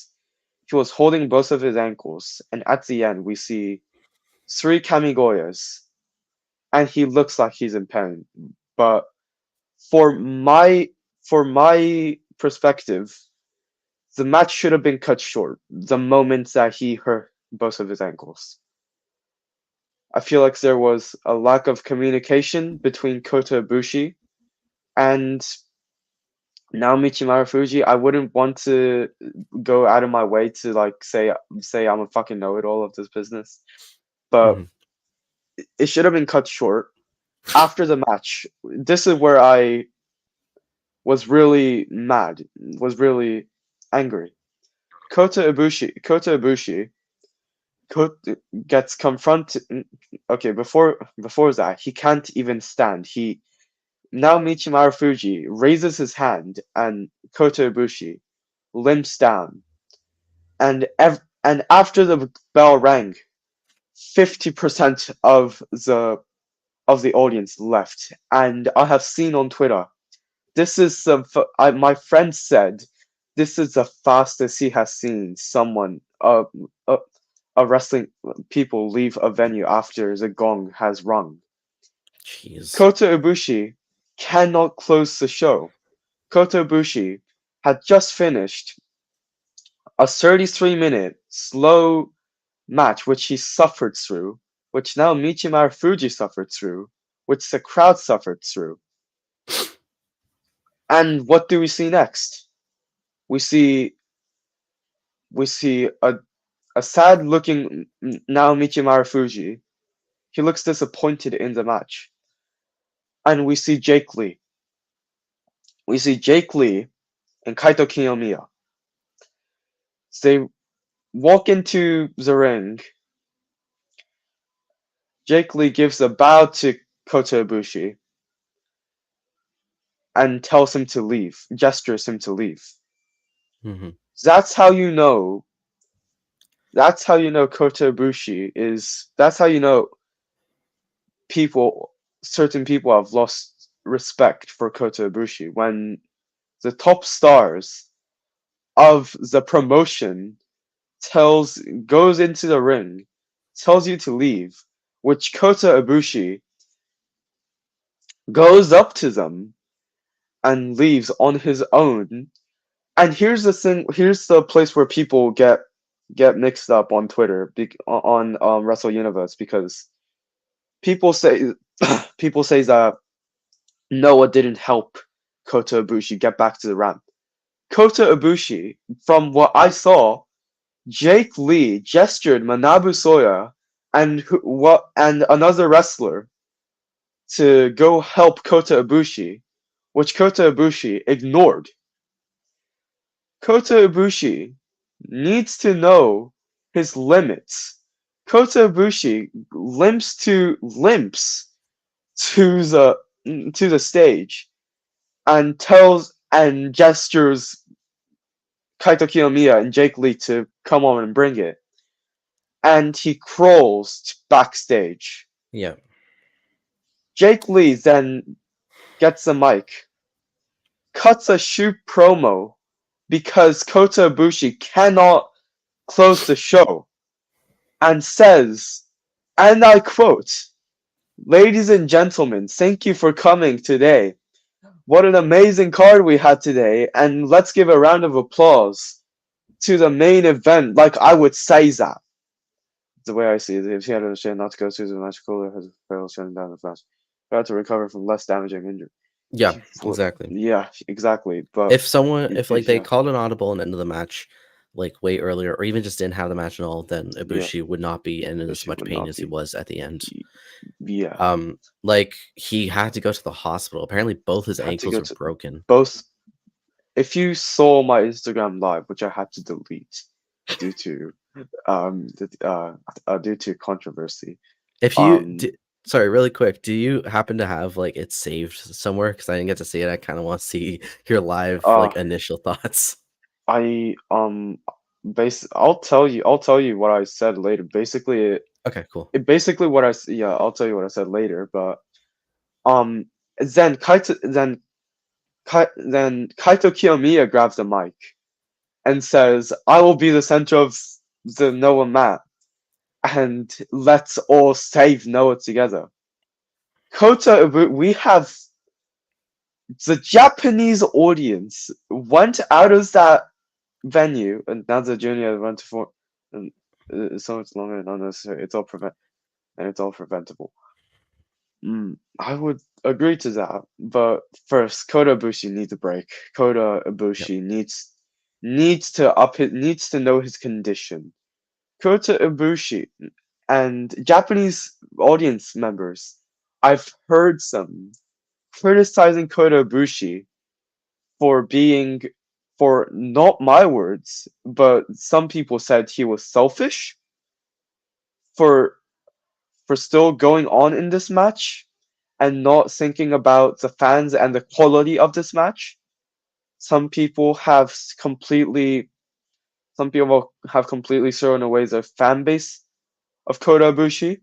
He was holding both of his ankles, and at the end, we see three kamigoyas, and he looks like he's in pain. But for my perspective, the match should have been cut short the moment that he hurt both of his ankles. I feel like there was a lack of communication between Kota Ibushi and Naomichi Marufuji, I wouldn't want to go out of my way to like say I'm a fucking know-it-all of this business, but Mhm. it should have been cut short after the match. This is where I was really mad, was really angry. Kota Ibushi gets confronted. Okay, before that, he can't even stand. He Now Michi Marufuji raises his hand, and Kota Ibushi limps down. And after the bell rang, 50% of the audience left. And I have seen on Twitter, this is my friend said this is the fastest he has seen someone uh, a wrestling people leave a venue after the gong has rung. Jeez. Kota Ibushi cannot close the show. Kota Ibushi had just finished a 33-minute slow match, which he suffered through, which now Michi Marufuji suffered through, which the crowd suffered through. And what do we see next? We see we see a sad looking Naomichi Marufuji. He looks disappointed in the match. And we see Jake Lee. We see Jake Lee and Kaito Kiyomiya. They walk into the ring. Jake Lee gives a bow to Kota Ibushi and tells him to leave, gestures him to leave. Mhm. That's how you know. That's how you know Kota Ibushi is. That's how you know people. Certain people have lost respect for Kota Ibushi when the top stars of the promotion tells goes into the ring, tells you to leave, which Kota Ibushi goes up to them and leaves on his own. And here's the thing. Here's the place where people get mixed up on Twitter on Wrestle Universe because people say people say that Noah didn't help Kota Ibushi get back to the ramp. Kota Ibushi, from what I saw, Jake Lee gestured Manabu Soya and another wrestler to go help Kota Ibushi, which Kota Ibushi ignored. Kota Ibushi needs to know his limits. Kota Ibushi limps to the stage and tells and gestures Kaito Kiyomiya and Jake Lee to come on and bring it. And he crawls backstage. Yeah. Jake Lee then gets the mic, cuts a shoot promo because Kota Ibushi cannot close the show, and says, and I quote, "Ladies and gentlemen, thank you for coming today. What an amazing card we had today, and let's give a round of applause to the main event." Like I would say that. The way I see it, if he had a chance not to go through the match, Cooler has failed shutting down the flash. Had to recover from less damaging injury. Yeah, exactly. Yeah, exactly. But If someone if, like, they yeah, called an audible and ended the match, like, way earlier or even just didn't have the match at all, then yeah, Ibushi would not be in as Ibushi much would pain not as he be. was at the end. Yeah, Like, he had to go to the hospital. Apparently, both his had to ankles go are to broken. both. If you saw my Instagram live, which I had to delete due to due to controversy, If you um, d Sorry, really quick, do you happen to have, like, it saved somewhere? Because I didn't get to see it. I kinda wanna see your live, uh, like, initial thoughts. I I'll tell you what I said later. Basically, Okay, cool. basically yeah, I'll tell you what I said later. But um, then Kaito Kiyomiya grabs the mic and says, "I will be the center of the Noah mat, and let's all save Noah together." We have the Japanese audience went out of that venue, and now the junior went for, and so it's longer and unnecessary. It's all preventable. I would agree to that, but first, Kota Ibushi needs a break. Kota Yep. Ibushi needs to know his condition. Kota Ibushi and Japanese audience members, I've heard some criticizing Kota Ibushi for being, for not my words, but some people said he was selfish for still going on in this match and not thinking about the fans and the quality of this match. Some people have completely some people have completely thrown away the fan base of Kota Ibushi.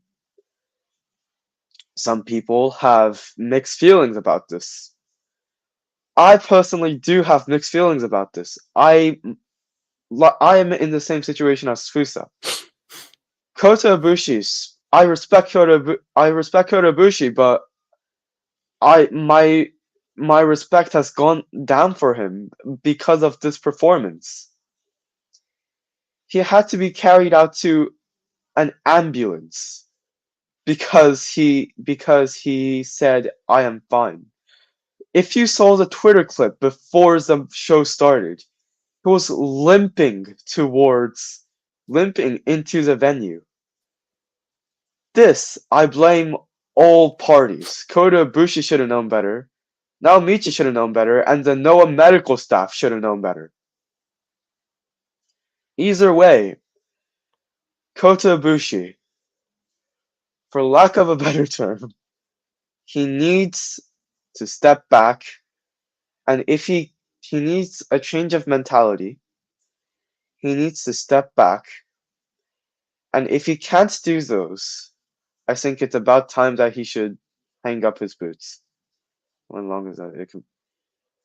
Some people have mixed feelings about this. I personally do have mixed feelings about this. I am in the same situation as Fusa. Kota Ibushi's. I respect Kota Ibushi, but I my respect has gone down for him because of this performance. He had to be carried out to an ambulance because he said I am fine. If you saw the Twitter clip before the show started, he was limping into the venue. This I blame all parties. Kota Ibushi should have known better. Naomichi should have known better, and the Noah medical staff should have known better. Either way, Kota Ibushi, for lack of a better term, he needs to step back, and if he needs a change of mentality, he needs to step back, and if he can't do those, I think it's about time that he should hang up his boots. When long as that it could,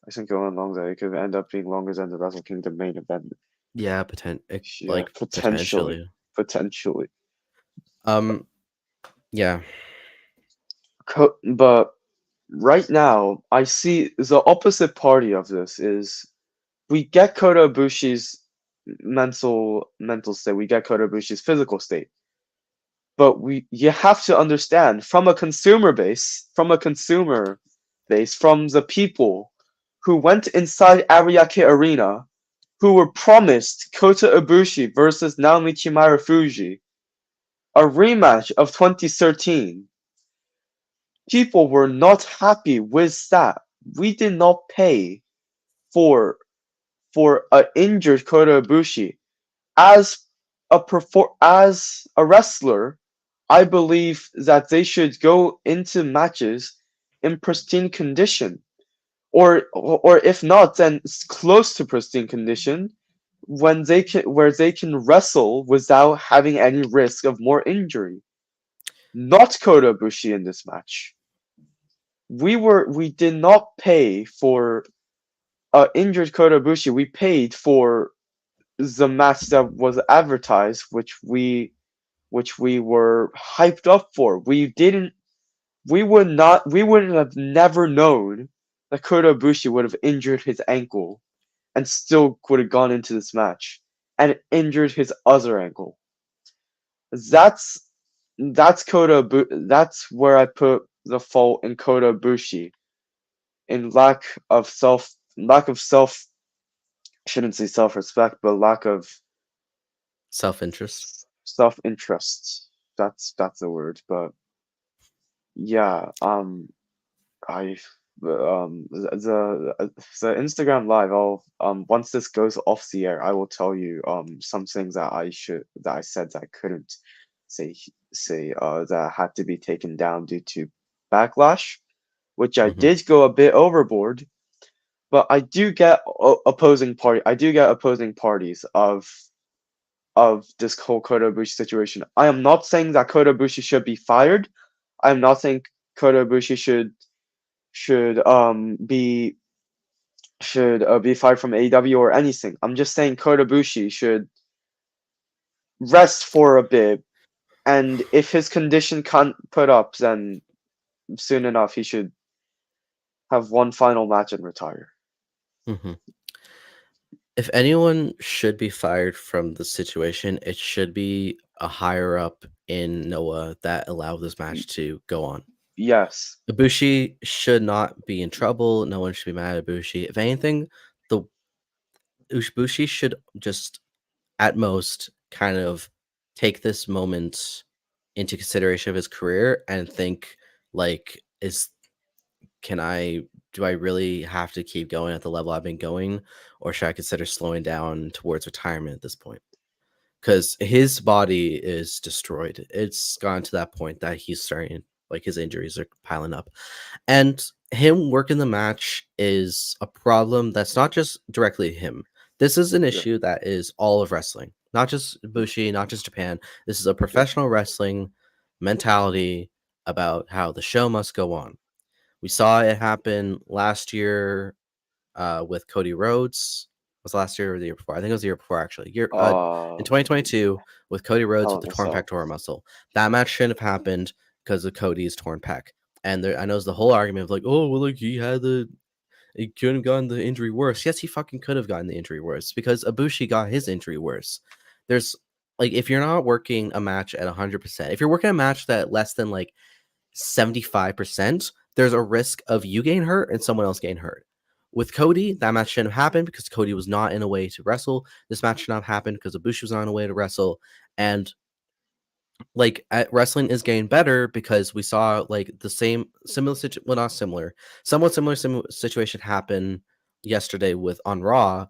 I think going long that it could end up being longer than the Wrestle Kingdom main event. Yeah, Yeah, like potentially, potentially. potentially. Um, yeah. But right now, I see the opposite party of this is we get Kota Ibushi's mental state, we get Kota Ibushi's physical state, but you have to understand from the people who went inside Ariake Arena, who were promised Kota Ibushi versus Naomichi Marufuji, a rematch of 2013. People were not happy with that. We did not pay for a injured Kota Ibushi as as a wrestler. I believe that they should go into matches in pristine condition, or if not, then close to pristine condition, when where they can wrestle without having any risk of more injury. Not Kota Ibushi in this match. We did not pay for injured Kota Ibushi. We paid for the match that was advertised, which we were hyped up for. We wouldn't have never known that Kota Ibushi would have injured his ankle and still would have gone into this match and injured his other ankle. That's that's where I put the fault in Kota Ibushi, in lack of self shouldn't say self-respect, but lack of Self-interest. self-interest. That's the word. But yeah, I the Instagram live. I'll once this goes off the air, I will tell you some things that I said that I couldn't that had to be taken down due to backlash, which I Mhm. did go a bit overboard. But I do get opposing parties of this whole Kota Ibushi situation. I am not saying that Kota Ibushi should be fired. I am not saying Kota Ibushi should be fired from AEW or anything. I'm just saying Kota Ibushi should rest for a bit, and if his condition can't put up, then soon enough he should have one final match and retire. Mhm. If anyone should be fired from the situation, it should be a higher up in Noah that allowed this match to go on. Yes. Ibushi should not be in trouble. No one should be mad at Ibushi. If anything, the Ibushi should just at most kind of take this moment into consideration of his career and think like is can I do I really have to keep going at the level I've been going, or should I consider slowing down towards retirement at this point? Because his body is destroyed. It's gone to that point that he's starting like his injuries are piling up. And him working the match is a problem that's not just directly him. This is an Yeah. issue that is all of wrestling, not just Mm. Bushi, not just Japan. This is a Yeah. professional wrestling mentality about how the show must go on. We saw it happen last year with Cody Rhodes. Was last year or the year before? I think it was the year before actually. In Uh, 2022 with Cody Rhodes Hell with in the a torn Cell. pectoral muscle. That match shouldn't have happened because of Cody's torn pec. And I know it's the whole argument of like, oh well, like he couldn't have gotten the injury worse. Yes, he fucking could have gotten the injury worse because Ibushi got his injury worse. There's like if you're not working a match at 100%, if you're working a match that less than like 75%, there's a risk of you getting hurt and someone else getting hurt. With Cody, that match shouldn't have happened because Cody was not in a way to wrestle. This match should not have happened because Ibushi was not in a way to wrestle. And like wrestling is getting better because we saw like the well, not similar, somewhat similar situation happen yesterday with on Raw,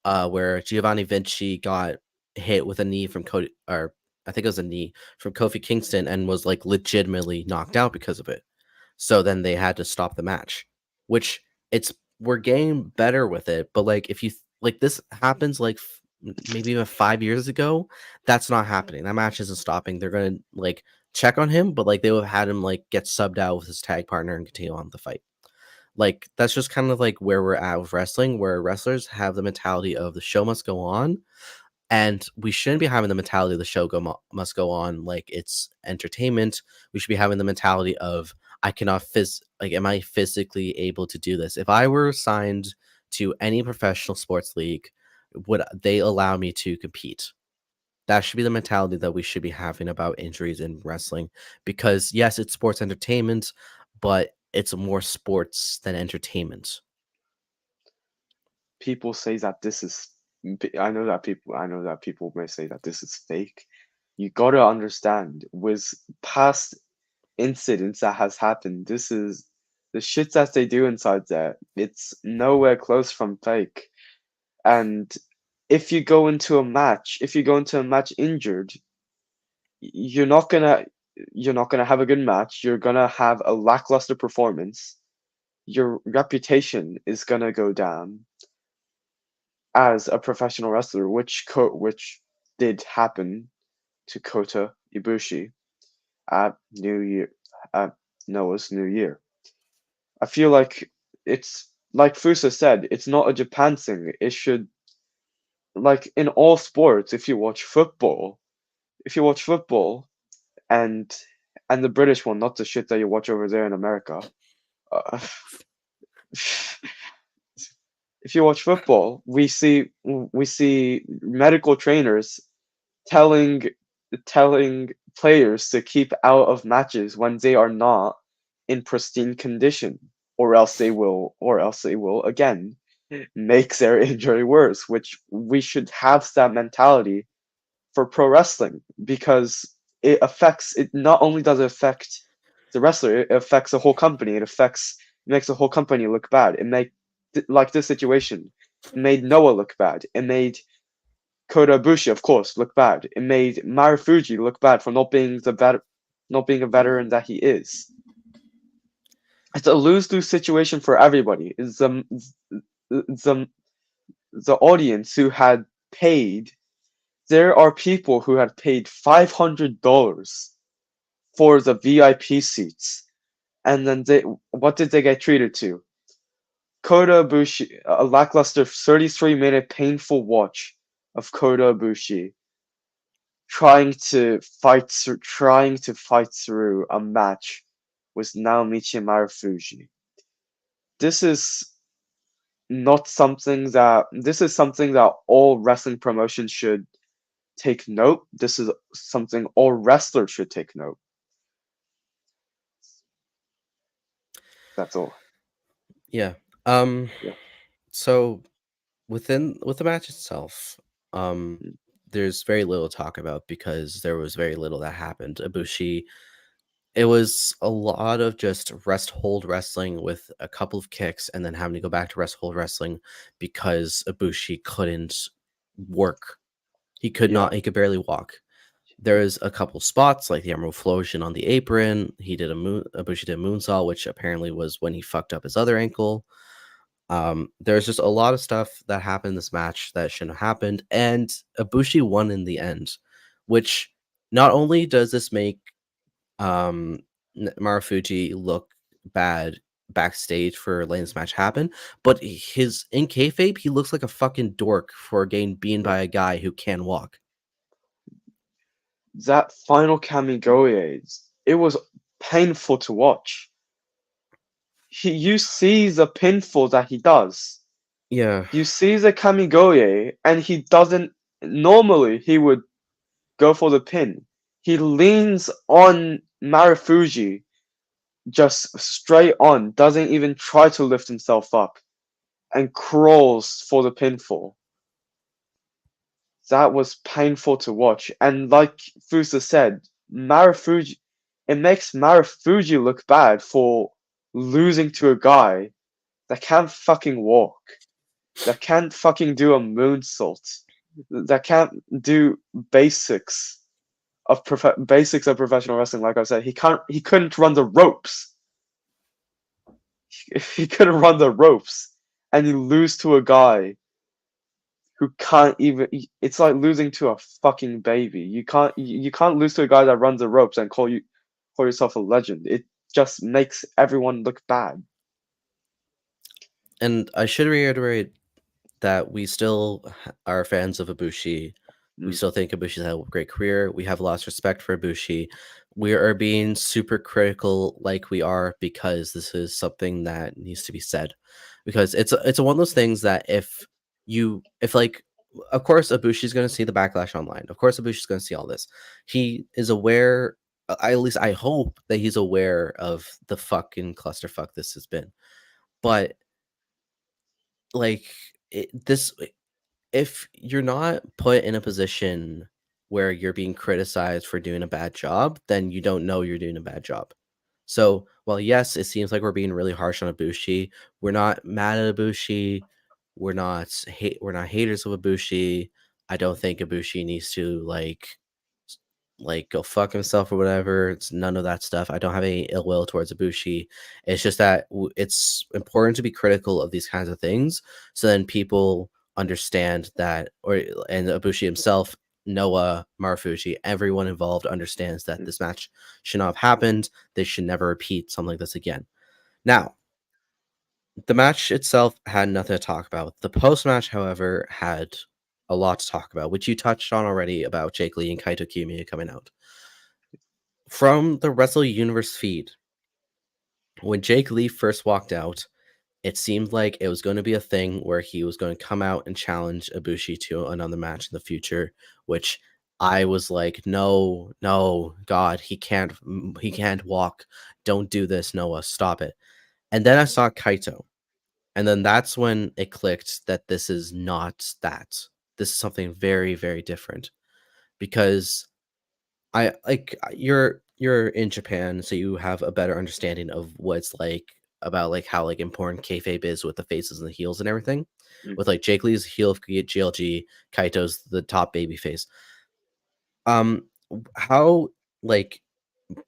where Giovanni Vinci got hit with a knee from Cody, or I think it was a knee from Kofi Kingston, and was like legitimately knocked out because of it. So then they had to stop the match, which it's we're getting better with it. But like if you like this happens like maybe even 5 years ago, that's not happening. That match isn't stopping. They're gonna like check on him, but like they would have had him like get subbed out with his tag partner and continue on the fight. Like that's just kind of like where we're at with wrestling, where wrestlers have the mentality of the show must go on, and we shouldn't be having the mentality of the show must go on like it's entertainment. We should be having the mentality of I cannot like am I physically able to do this? If I were signed to any professional sports league, would they allow me to compete? That should be the mentality that we should be having about injuries in wrestling, because yes, it's sports entertainment, but it's more sports than entertainment. People say that this is. I know that people may say that this is fake. You gotta understand, with past incidents that has happened, this is the shit that they do inside there. It's nowhere close from fake. And if you go into a match injured, you're not gonna you're not gonna have a good match. You're gonna have a lackluster performance. Your reputation is gonna go down as a professional wrestler, which did happen to Kota Ibushi at New Year at Noah's New Year. I feel like it's like Fusa said, it's not a Japan thing. It should, like, in all sports, if you watch football and the British one, not the shit that you watch over there in America. Uh, if you watch football, we see medical trainers telling telling players to keep out of matches when they are not in pristine condition, or else they will again make their injury worse. Which we should have that mentality for pro wrestling, because it not only does it affect the wrestler, it affects the whole company. It makes the whole company look bad. Like this situation, it made Noah look bad. It made Kota Ibushi, of course, look bad. It made Marufuji look bad for not being a veteran that he is. It's a lose-lose situation for everybody. It's the the audience who had paid. There are people who had paid $500 for the VIP seats, and then what did they get treated to? Kota Ibushi, a lackluster 33-minute painful watch of Kota Ibushi trying to fight through a match with Naomichi Marufuji. This is this is something that all wrestling promotions should take note. This is something all wrestlers should take note. That's all. Yeah. Um. Yeah. So with the match itself, um, Mm. there's very little to talk about because there was very little that happened. Ibushi, it was a lot of just rest hold wrestling with a couple of kicks and then having to go back to rest hold wrestling because Ibushi couldn't work. Yeah. He could barely walk. There's a couple spots like the Emerald Flosion on the apron. He did Ibushi did a moonsault, which apparently was when he fucked up his other ankle. There's just a lot of stuff that happened in this match that shouldn't have happened, and Ibushi won in the end, which not only does this make um Marufuji look bad backstage for letting this match happen, but his in kayfabe he looks like a fucking dork for getting beaten Yeah. by a guy who can walk. That final Kamigoye, it was painful to watch. You see the pinfall that he does. Yeah, You see the Kamigoye, and he doesn't. Normally, he would go for the pin. He leans on Marufuji just straight on, doesn't even try to lift himself up, and crawls for the pinfall. That was painful to watch. And like Fusa said, Marufuji, it makes Marufuji look bad for losing to a guy that can't fucking walk, that can't fucking do a moonsault, that can't do basics of professional wrestling. Like I said, he couldn't run the ropes. He couldn't run the ropes, and you lose to a guy who can't even. It's like losing to a fucking baby. You can't lose to a guy that runs the ropes and call yourself a legend. It just makes everyone look bad. and I should reiterate that we still are fans of Ibushi. We Mm, still think Ibushi's had a great career. We have lost respect for Ibushi. We are being super critical, like we are, because this is something that needs to be said. Because it's one of those things that if like, of course Ibushi's going to see the backlash online. Of course Ibushi's going to see all this. He is aware. At least I hope that he's aware of the fucking clusterfuck this has been. But like this if you're not put in a position where you're being criticized for doing a bad job, then you don't know you're doing a bad job. So, while yes, it seems like we're being really harsh on Ibushi, we're not mad at Ibushi. We're not haters of Ibushi. I don't think Ibushi needs to go fuck himself or whatever. It's none of that stuff. I don't have any ill will towards Ibushi. It's just that it's important to be critical of these kinds of things, so then people understand that, and Ibushi himself, Noah, Marufuji, everyone involved understands that mm. this match should not have happened. They should never repeat something like this again. Now, the match itself had nothing to talk about. The post match, however, had a lot to talk about, which you touched on already about Jake Lee and Kaito Kiyomiya coming out. From the Wrestle Universe feed, when Jake Lee first walked out, it seemed like it was going to be a thing where he was going to come out and challenge Ibushi to another match in the future, which I was like, no, no, God, he can't walk. Don't do this, Noah, stop it. And then I saw Kaito, and then that's when it clicked that this is not that. This is something very, very different because you're in Japan, so you have a better understanding of what it's like about like how like important kayfabe is with the faces and the heels and everything. Mm. With like Jake Lee's heel of GLG, Kaito's the top baby face. How like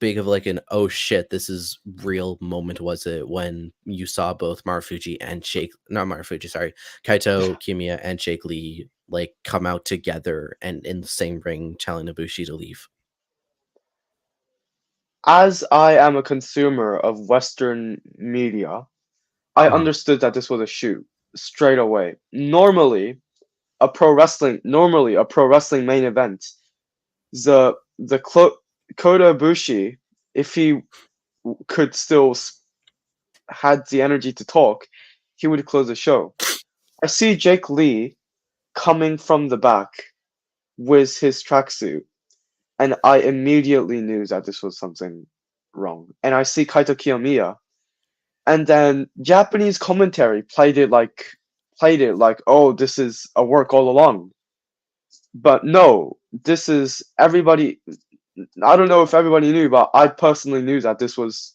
big of like an oh shit this is real moment was it when you saw both Marufuji and Jake, not Marufuji, sorry, Kaito Kiyomiya and Jake Lee like come out together and in the same ring telling Ibushi to leave? As I am a consumer of Western media, I Mhm. understood that this was a shoot straight away. Normally a pro wrestling main event, the Kota Ibushi, if he could still had the energy to talk, he would close the show. I see Jake Lee coming from the back with his tracksuit, and I immediately knew that this was something wrong. And I see Kaito Kiyomiya And then Japanese commentary played it like, oh, this is a work all along. But no, this is everybody. I don't know if everybody knew, but I personally knew that this was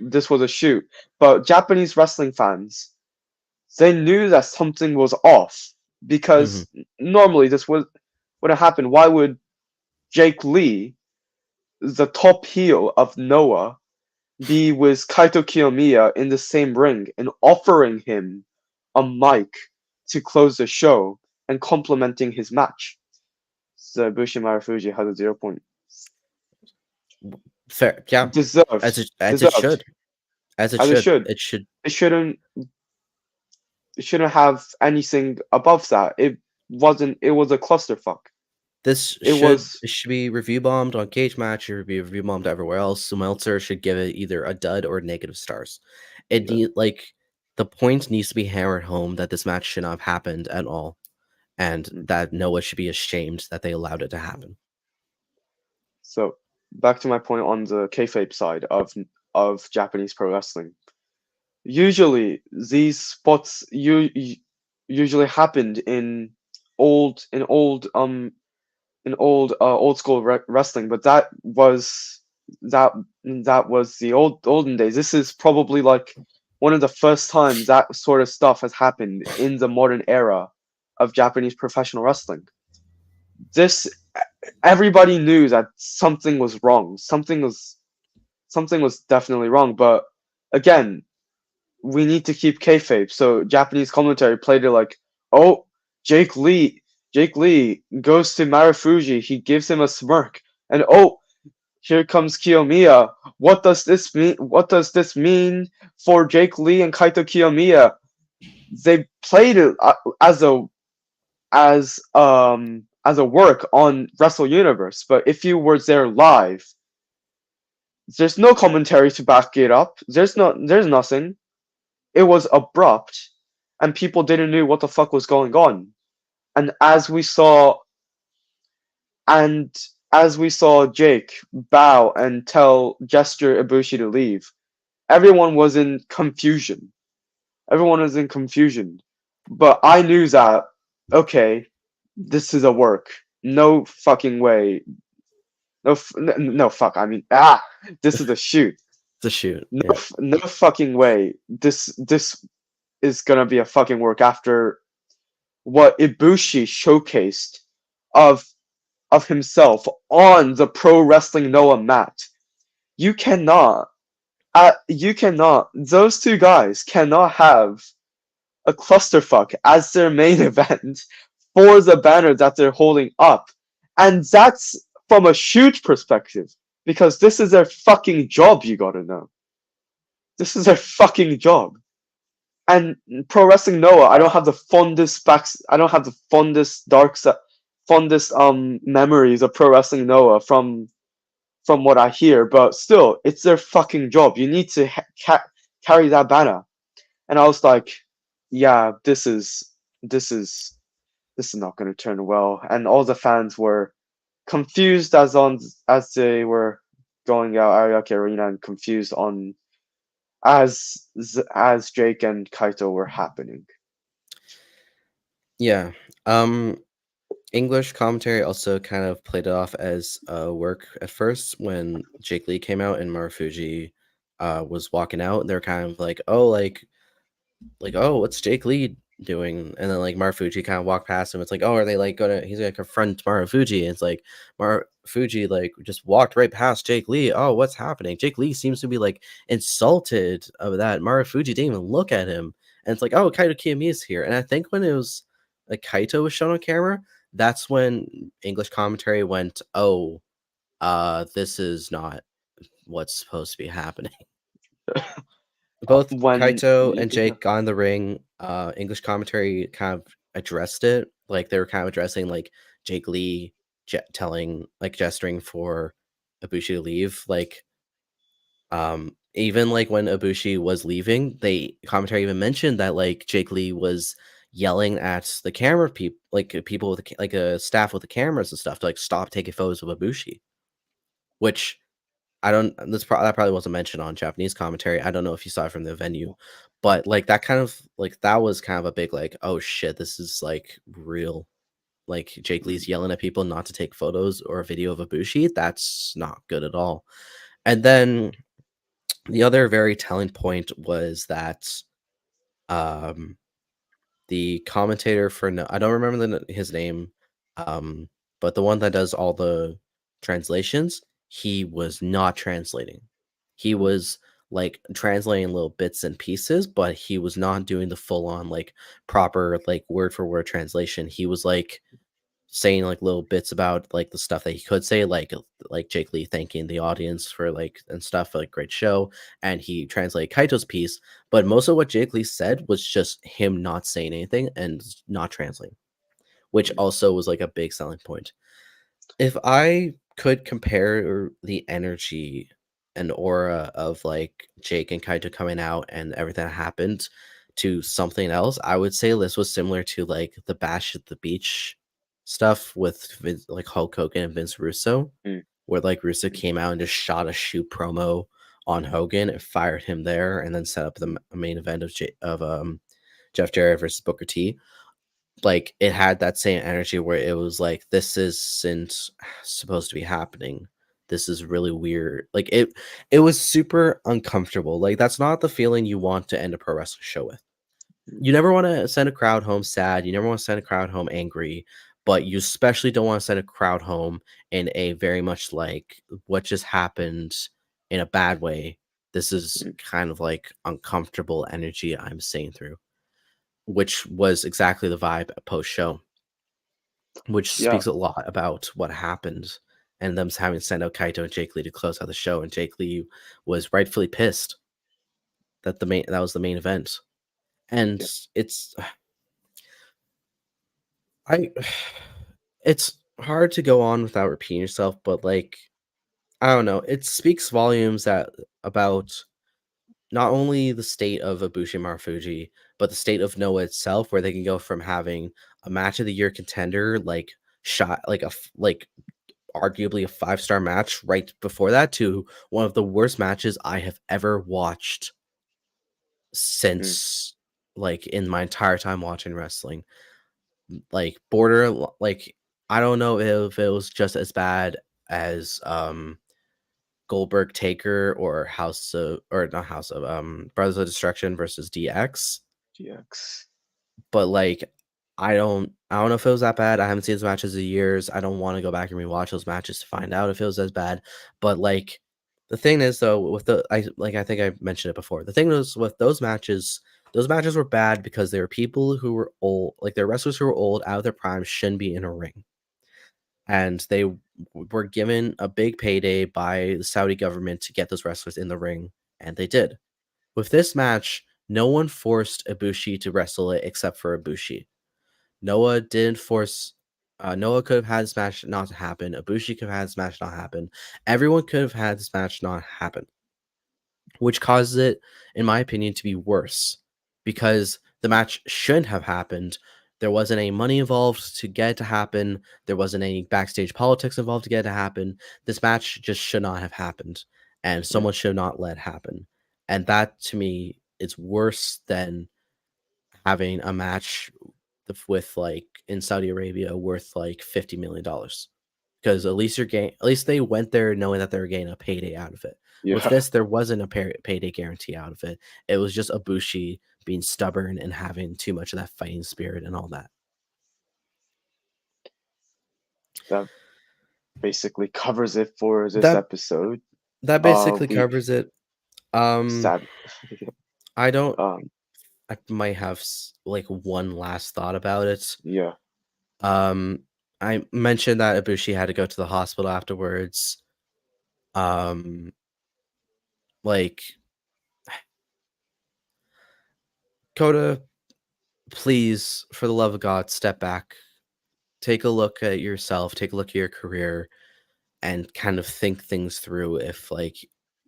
a shoot. But Japanese wrestling fans, they knew that something was off Hmm. because normally this wouldn't happen. Why would Jake Lee, the top heel of Noah, be with Kaito Kiyomiya in the same ring and offering him a mic to close the show and complimenting his match? So Ibushi Marufuji has a 0 point. Fair, yeah, Deserved. as it Deserved. should, as it As it should, should. it should. It shouldn't it shouldn't have anything above that. It was a clusterfuck. This It should was it should be review bombed on Cage Match. It should be review bombed everywhere else. Meltzer should give it either a dud or negative stars. It yeah. need like the point needs to be hammered home that this match should not have happened at all, and Mm. that Noah should be ashamed that they allowed it to happen. So back to my point on the kayfabe side of Japanese pro wrestling. Usually these spots usually happened old in old old school wrestling, but that that was the olden days. This is probably like one of the first times that sort of stuff has happened in the modern era of Japanese professional wrestling. This Everybody knew that something was wrong. Something was definitely wrong. But again, we need to keep kayfabe. So Japanese commentary played it like, oh, Jake Lee, Jake Lee goes to Marufuji. He gives him a smirk, and oh, here comes Kiyomiya. What does this mean? What does this mean for Jake Lee and Kaito Kiyomiya? They played it as a work on Wrestle Universe, but if you were there live, there's no commentary to back it up. There's nothing. It was abrupt, and people didn't know what the fuck was going on. And and as we saw Jake bow and gesture Ibushi to leave, everyone was in confusion. Everyone was in confusion. But I knew that, okay, this is a work. No fucking way. No fuck. I mean, this is a shoot. The shoot, No, yeah. no fucking way. This is gonna be a fucking work after what Ibushi showcased of of himself on the Pro Wrestling Noah mat. You cannot, those two guys cannot have a clusterfuck as their main event for the banner that they're holding up. And that's from a shoot perspective, because this is their fucking job, you gotta know. This is their fucking job. And Pro Wrestling Noah, I don't have the fondest memories of Pro Wrestling Noah from what I hear, but still, it's their fucking job. You need to carry that banner. And I was like, yeah, this is this is not going to turn well. And all the fans were confused as they were going out Ariake Arena, and confused on as Jake and Kaito were happening. Yeah. English commentary also kind of played it off as work at first when Jake Lee came out and Marufuji was walking out. They're kind of like, oh, oh, what's Jake Lee doing? And then like Marufuji kind of walked past him. It's like, oh, are they like gonna? He's gonna confront Marufuji. And it's like Marufuji like just walked right past Jake Lee. Oh, what's happening? Jake Lee seems to be like insulted of that. Marufuji didn't even look at him. And it's like, oh, Kaito Kiyomiya is here. And I think when it was like Kaito was shown on camera, that's when English commentary went, oh, this is not what's supposed to be happening. Both When Kaito and yeah, Jake got in the ring. English commentary kind of addressed it. Like they were kind of addressing like Jake Lee gesturing for Ibushi to leave. Like even like when Ibushi was leaving, they commentary even mentioned that like Jake Lee was yelling at the camera people, like people with staff with the cameras and stuff to like stop taking photos of Ibushi, which I don't that probably wasn't mentioned on Japanese commentary. I don't know if you saw it from the venue, but like that kind of like that was kind of a big like, oh shit, this is like real. Like Jake Mm, Lee's yelling at people not to take photos or a video of Ibushi. That's not good at all. And then the other very telling point was that um the commentator for no, I don't remember his name, um, but the one that does all the translations, he was not translating. He mm, was like translating little bits and pieces, but he was not doing the full on like proper like word for word translation. He was like saying like little bits about like the stuff that he could say, like Jake Lee thanking the audience for like and stuff, like great show, and he translated Kaito's piece. But most of what Jake Lee said was just him not saying anything and not translating, which mm, also was like a big selling point. If I could compare the energy and aura of like Jake and Kaito coming out and everything that happened to something else, I would say this was similar to like the Bash at the Beach stuff with like Hulk Hogan and Vince Russo, mm, where like Russo mm, came out and just shot a shoot promo on Hogan and fired him there, and then set up the mm, main event of Jeff Jarrett versus Booker T. Like it had that same energy where it was like this isn't supposed to be happening. This is really weird. Like it was super uncomfortable. Like that's not the feeling you want to end a pro wrestling show with. mm. You never want to send a crowd home sad. You never want to send a crowd home angry, but you especially don't want to send a crowd home in a very much like what just happened in a bad way. This is Mm. kind of like uncomfortable energy I'm seeing through, which was exactly the vibe post show, which Yeah, speaks a lot about what happened and them having sent out Kaito and Jake Lee to close out the show. And Jake Lee was rightfully pissed that that was the main event. And yeah, it's I it's hard to go on without repeating yourself, but like I don't know, it speaks volumes that about not only the state of Ibushi and Marufuji, but the state of Noah itself, where they can go from having a match of the year contender, like shot like like arguably a 5-star match right before that, to one of the worst matches I have ever watched mm, since like in my entire time watching wrestling. Like border like I don't know if it was just as bad as Goldberg Taker or House of or not House of Brothers of Destruction versus DX, GX. but like I don't know if it was that bad. I haven't seen those matches in years. I don't want to go back and rewatch those matches to find out if it was as bad. But like the thing is though, with the I think I mentioned it before. The thing is with those matches were bad because they were people who were old, like they're wrestlers who were old, out of their prime, shouldn't be in a ring. And they were given a big payday by the Saudi government to get those wrestlers in the ring, and they did. With this match, no one forced Ibushi to wrestle it except for Ibushi. Noah didn't force. Noah could have had this match not to happen. Ibushi could have had this match not happen. Everyone could have had this match not happen, which causes it, in my opinion, to be worse because the match shouldn't have happened. There wasn't any money involved to get it to happen. There wasn't any backstage politics involved to get it to happen. This match just should not have happened, and Mm, someone should not let it happen. And that, to me, is worse than having a match with like in Saudi Arabia worth like $50 million, because at least you're getting, at least they went there knowing that they were getting a payday out of it. With yeah, this, there wasn't a payday guarantee out of it. It was just Ibushi being stubborn and having too much of that fighting spirit and all that. that basically covers it for this That episode. that basically We covers it. Um, sad. I don't. um, I might have like one last thought about it. yeah, Um, I mentioned that Ibushi had to go to the hospital afterwards. Um, like Kota, please, for the love of God, step back. Take a look at yourself, take a look at your career, and kind of think things through if like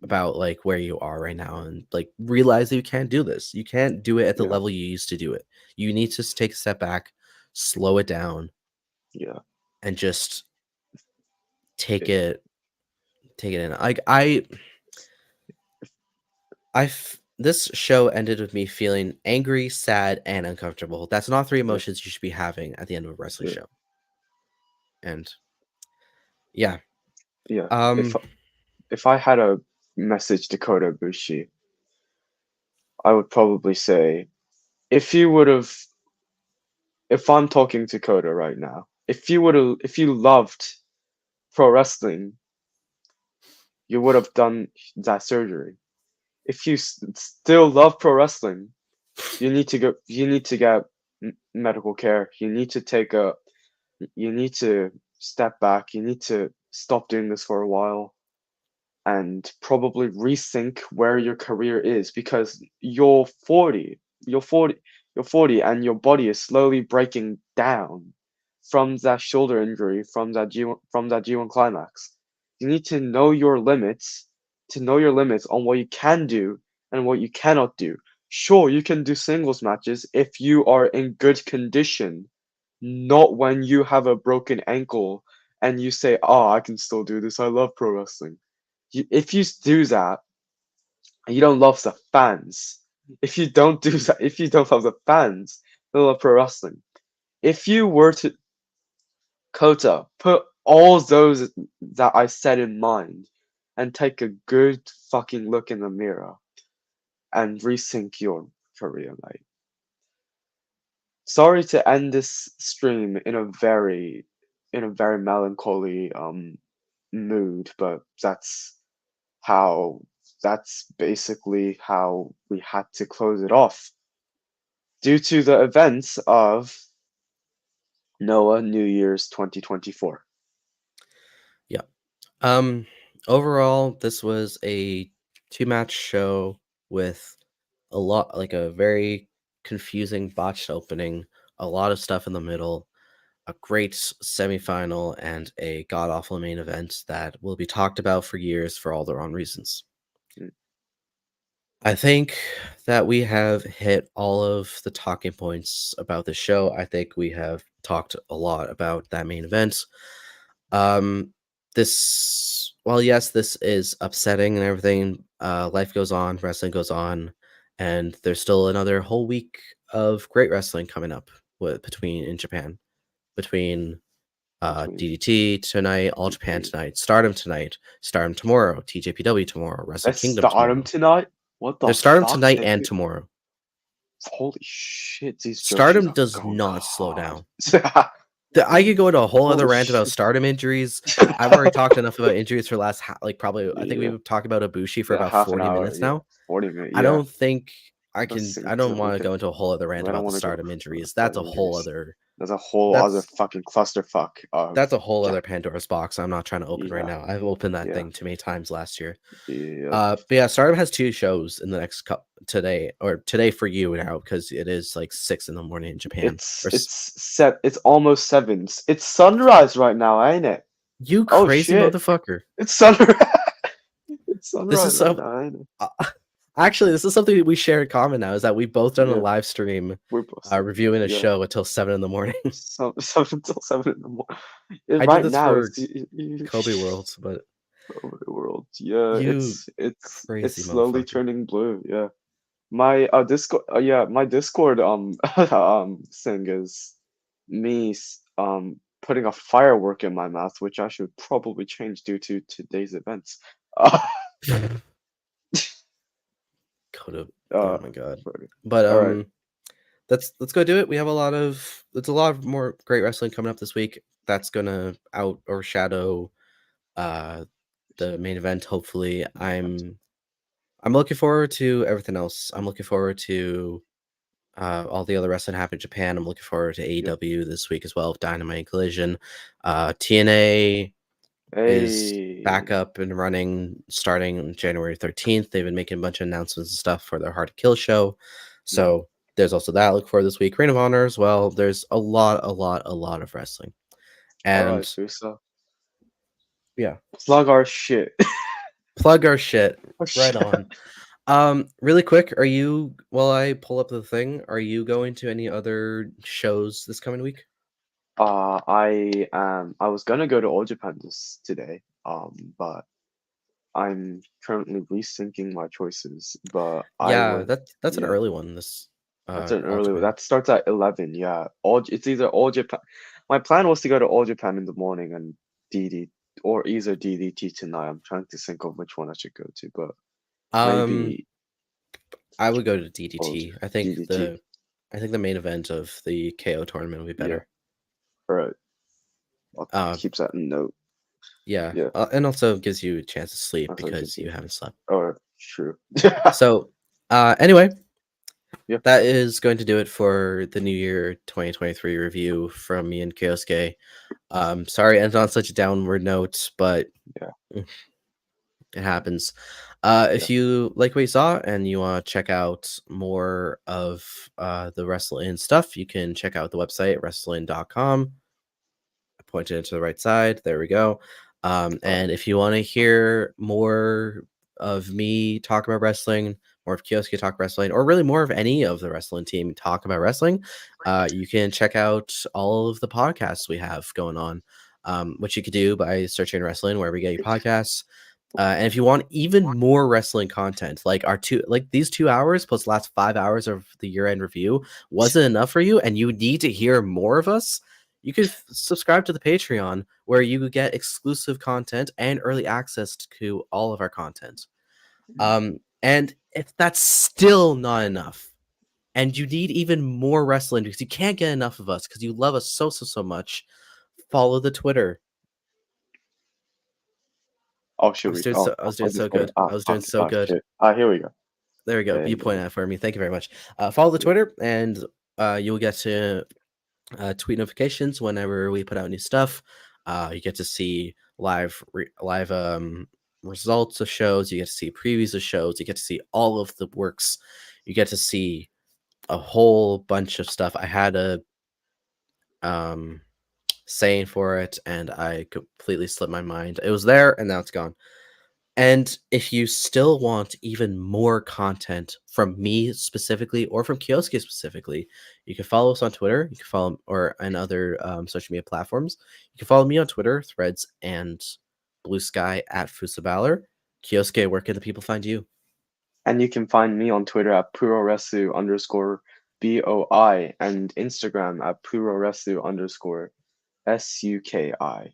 about like where you are right now, and like realize that you can't do this. You can't do it at the yeah, level you used to do it. You need to take a step back, slow it down, yeah. and just take If it take it in. This show ended with me feeling angry, sad, and uncomfortable. That's not three Yeah, emotions you should be having at the end of a wrestling yeah, show. And yeah, yeah. um, If I had a message to Kota Ibushi, I would probably say, if you would have, if I'm talking to Kota right now, if you loved pro wrestling, you would have done that surgery. If you still love pro wrestling, you need to go. You need to get medical care. You need to take a. You need to step back. You need to stop doing this for a while and probably rethink where your career is because you're 40. You're 40. You're 40, and your body is slowly breaking down from that shoulder injury, from that G1 climax. You need to know your limits on what you can do and what you cannot do. Sure, you can do singles matches if you are in good condition, not when you have a broken ankle and you say, "Oh, I can still do this. I love pro wrestling." If you do that, you don't love the fans. If you don't do that, if you don't love the fans, you don't love pro wrestling. If you were to Kota, put all those that I said in mind and take a good fucking look in the mirror and rethink your career, mate. Sorry to end this stream in a very melancholy mood, but how that's basically how we had to close it off due to the events of Noah New Year's 2024. yeah. Um, Overall, this was a two-match show with like a very confusing botched opening, a lot of stuff in the middle, a great semifinal, and a god awful main event that will be talked about for years for all the wrong reasons. Mm, I think that we have hit all of the talking points about the show. I think we have talked a lot about that main event. Um, well, yes, this is upsetting and everything. Life goes on, wrestling goes on, and there's still another whole week of great wrestling coming up between in Japan, between Between DDT tonight, All Japan DT. tonight, Stardom tomorrow, TJPW tomorrow, Wrestle Let's Kingdom start him tomorrow. tonight. What the There's Stardom fuck? tonight They and do. tomorrow. Holy shit, these Joshis Stardom are does going not slow hard. down. I could go into a whole other Holy rant about shit. Stardom injuries. I've already talked enough about injuries for the last like probably. I think Yeah, we've talked about Ibushi for yeah, about half an 40 hour. minutes Yeah, now. 40 minutes. I Yeah, don't think I let's can. think I don't we want to can. go into a whole other rant I don't about the want to go Stardom for injuries. Stardom injuries. There's a whole other That's fucking clusterfuck of that's a whole yeah, other Pandora's box. I'm not trying to open right yeah, now. I've opened that yeah, thing too many times last year. yeah. But yeah, Stardom has two shows in the next today or today for you now because it is like 6 in the morning in Japan. It's almost seven. It's sunrise right now, ain't it? You Oh crazy shit! motherfucker! It's sunrise. It's This sunrise is right so. now, ain't it? Uh, Actually, this is something we share in common now. Is that we've both done a Yeah, live stream, we're posting. reviewing a Yeah, show until 7 in the morning. so 7 till 7 in the morning. I did Right this now, for it's you, Kobe Worlds, but over the world. Yeah, you it's crazy slowly motherfucker. turning blue. Yeah, my Discord. Yeah, my Discord thing is me putting a firework in my mouth, which I should probably change due to today's events. Could have. Oh Uh, my god. fuck. But All right. let's go do it. We have a lot of There's a lot of more great wrestling coming up this week. That's gonna out overshadow uh the main event. Hopefully, I'm looking forward to everything else. I'm looking forward to all the other wrestling happened in Japan. I'm looking forward to Yeah. AEW this week as well, with Dynamite and Collision. TNA is back Hey. up and running starting on January 13th. They've been making a bunch of announcements and stuff for their Hard to Kill show. Yeah. So there's also that. I look for this week. Ring of Honor as well. There's a lot of wrestling. All right, And Fusa. yeah, Plug our shit. plug our shit. Our Right shit. on. Really quick, are you while I pull up the thing, are you going to any other shows this coming week? I was gonna go to All Japan today. But I'm currently rethinking my choices, but I Yeah, would, that's an yeah, early one. This that's an All early. Japan. That starts at 11. Yeah, it's either All Japan. My plan was to go to All Japan in the morning and DD or either DDT tonight. I'm trying to think of which one I should go to, but Um, maybe I would go to All DDT. DDT. I think the main event of the KO tournament would be Yeah, better. all right. I'll Uh, keep that in note. yeah, Yeah, and also gives you a chance to sleep that's what it gives because you. you haven't slept. Oh, true. So, anyway, Yeah. that is going to do it for the New Year 2023 review from me and Kyosuke. Sorry, I ended on such a downward note, but Yeah. it happens. Yeah. If you like what you saw and you want to check out more of the Wrestle In stuff, you can check out the website, wrestlein.com. I pointed it to the right side. There we go. All right. And if you want to hear more of me talk about wrestling, more of Kyosuke talk wrestling, or really more of any of the wrestling team talk about wrestling, you can check out all of the podcasts we have going on, which you could do by searching wrestling wherever you get your podcasts. And if you want even more wrestling content, like these 2 hours plus the last 5 hours of the year-end review wasn't enough for you, and you need to hear more of us, you can subscribe to the Patreon where you get exclusive content and early access to all of our content. And if that's still not enough, and you need even more wrestling because you can't get enough of us because you love us so much, follow the Twitter. Oh, should we? Oh, I was doing I'll just so put it. good. Ah, I was doing fuck. so Ah, good. shit. Ah, here we go. There we go. There You you point go. out for me. Thank you very much. Follow the Yeah. Twitter, and you'll get to tweet notifications whenever we put out new stuff. You get to see live results of shows. You get to see previews of shows. You get to see all of the works. You get to see a whole bunch of stuff. I had a um, saying for it, and I completely slipped my mind. It was there, and now it's gone. And if you still want even more content from me specifically or from Kioske specifically, you can follow us on Twitter. You can follow or on other social media platforms. You can follow me on Twitter, Threads, and Blue Sky at Fusaballer. Kioske, where can the people find you? And you can find me on Twitter at puroresu underscore BOI and Instagram at puroresu underscore SUKI.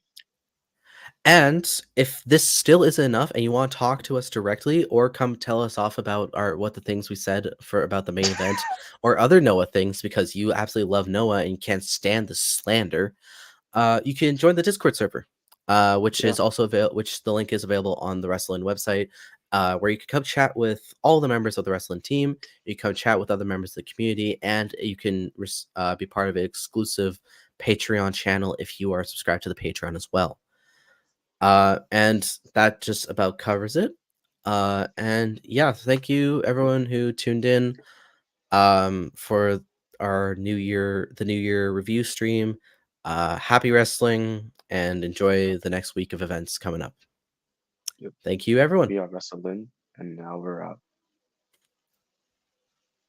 And if this still isn't enough and you want to talk to us directly or come tell us off about what the things we said for about the main event or other Noah things because you absolutely love Noah and you can't stand the slander, you can join the Discord server, which Yeah. is also which the link is available on the Wrestling website, where you can come chat with all the members of the Wrestling team. You can come chat with other members of the community, and you can be part of an exclusive Patreon channel if you are subscribed to the Patreon as well. And that just about covers it. And yeah, thank you everyone who tuned in for our the New Year review stream. Happy wrestling and enjoy the next week of events coming up. Yep. Thank you, everyone. We are wrestling, and now we're out.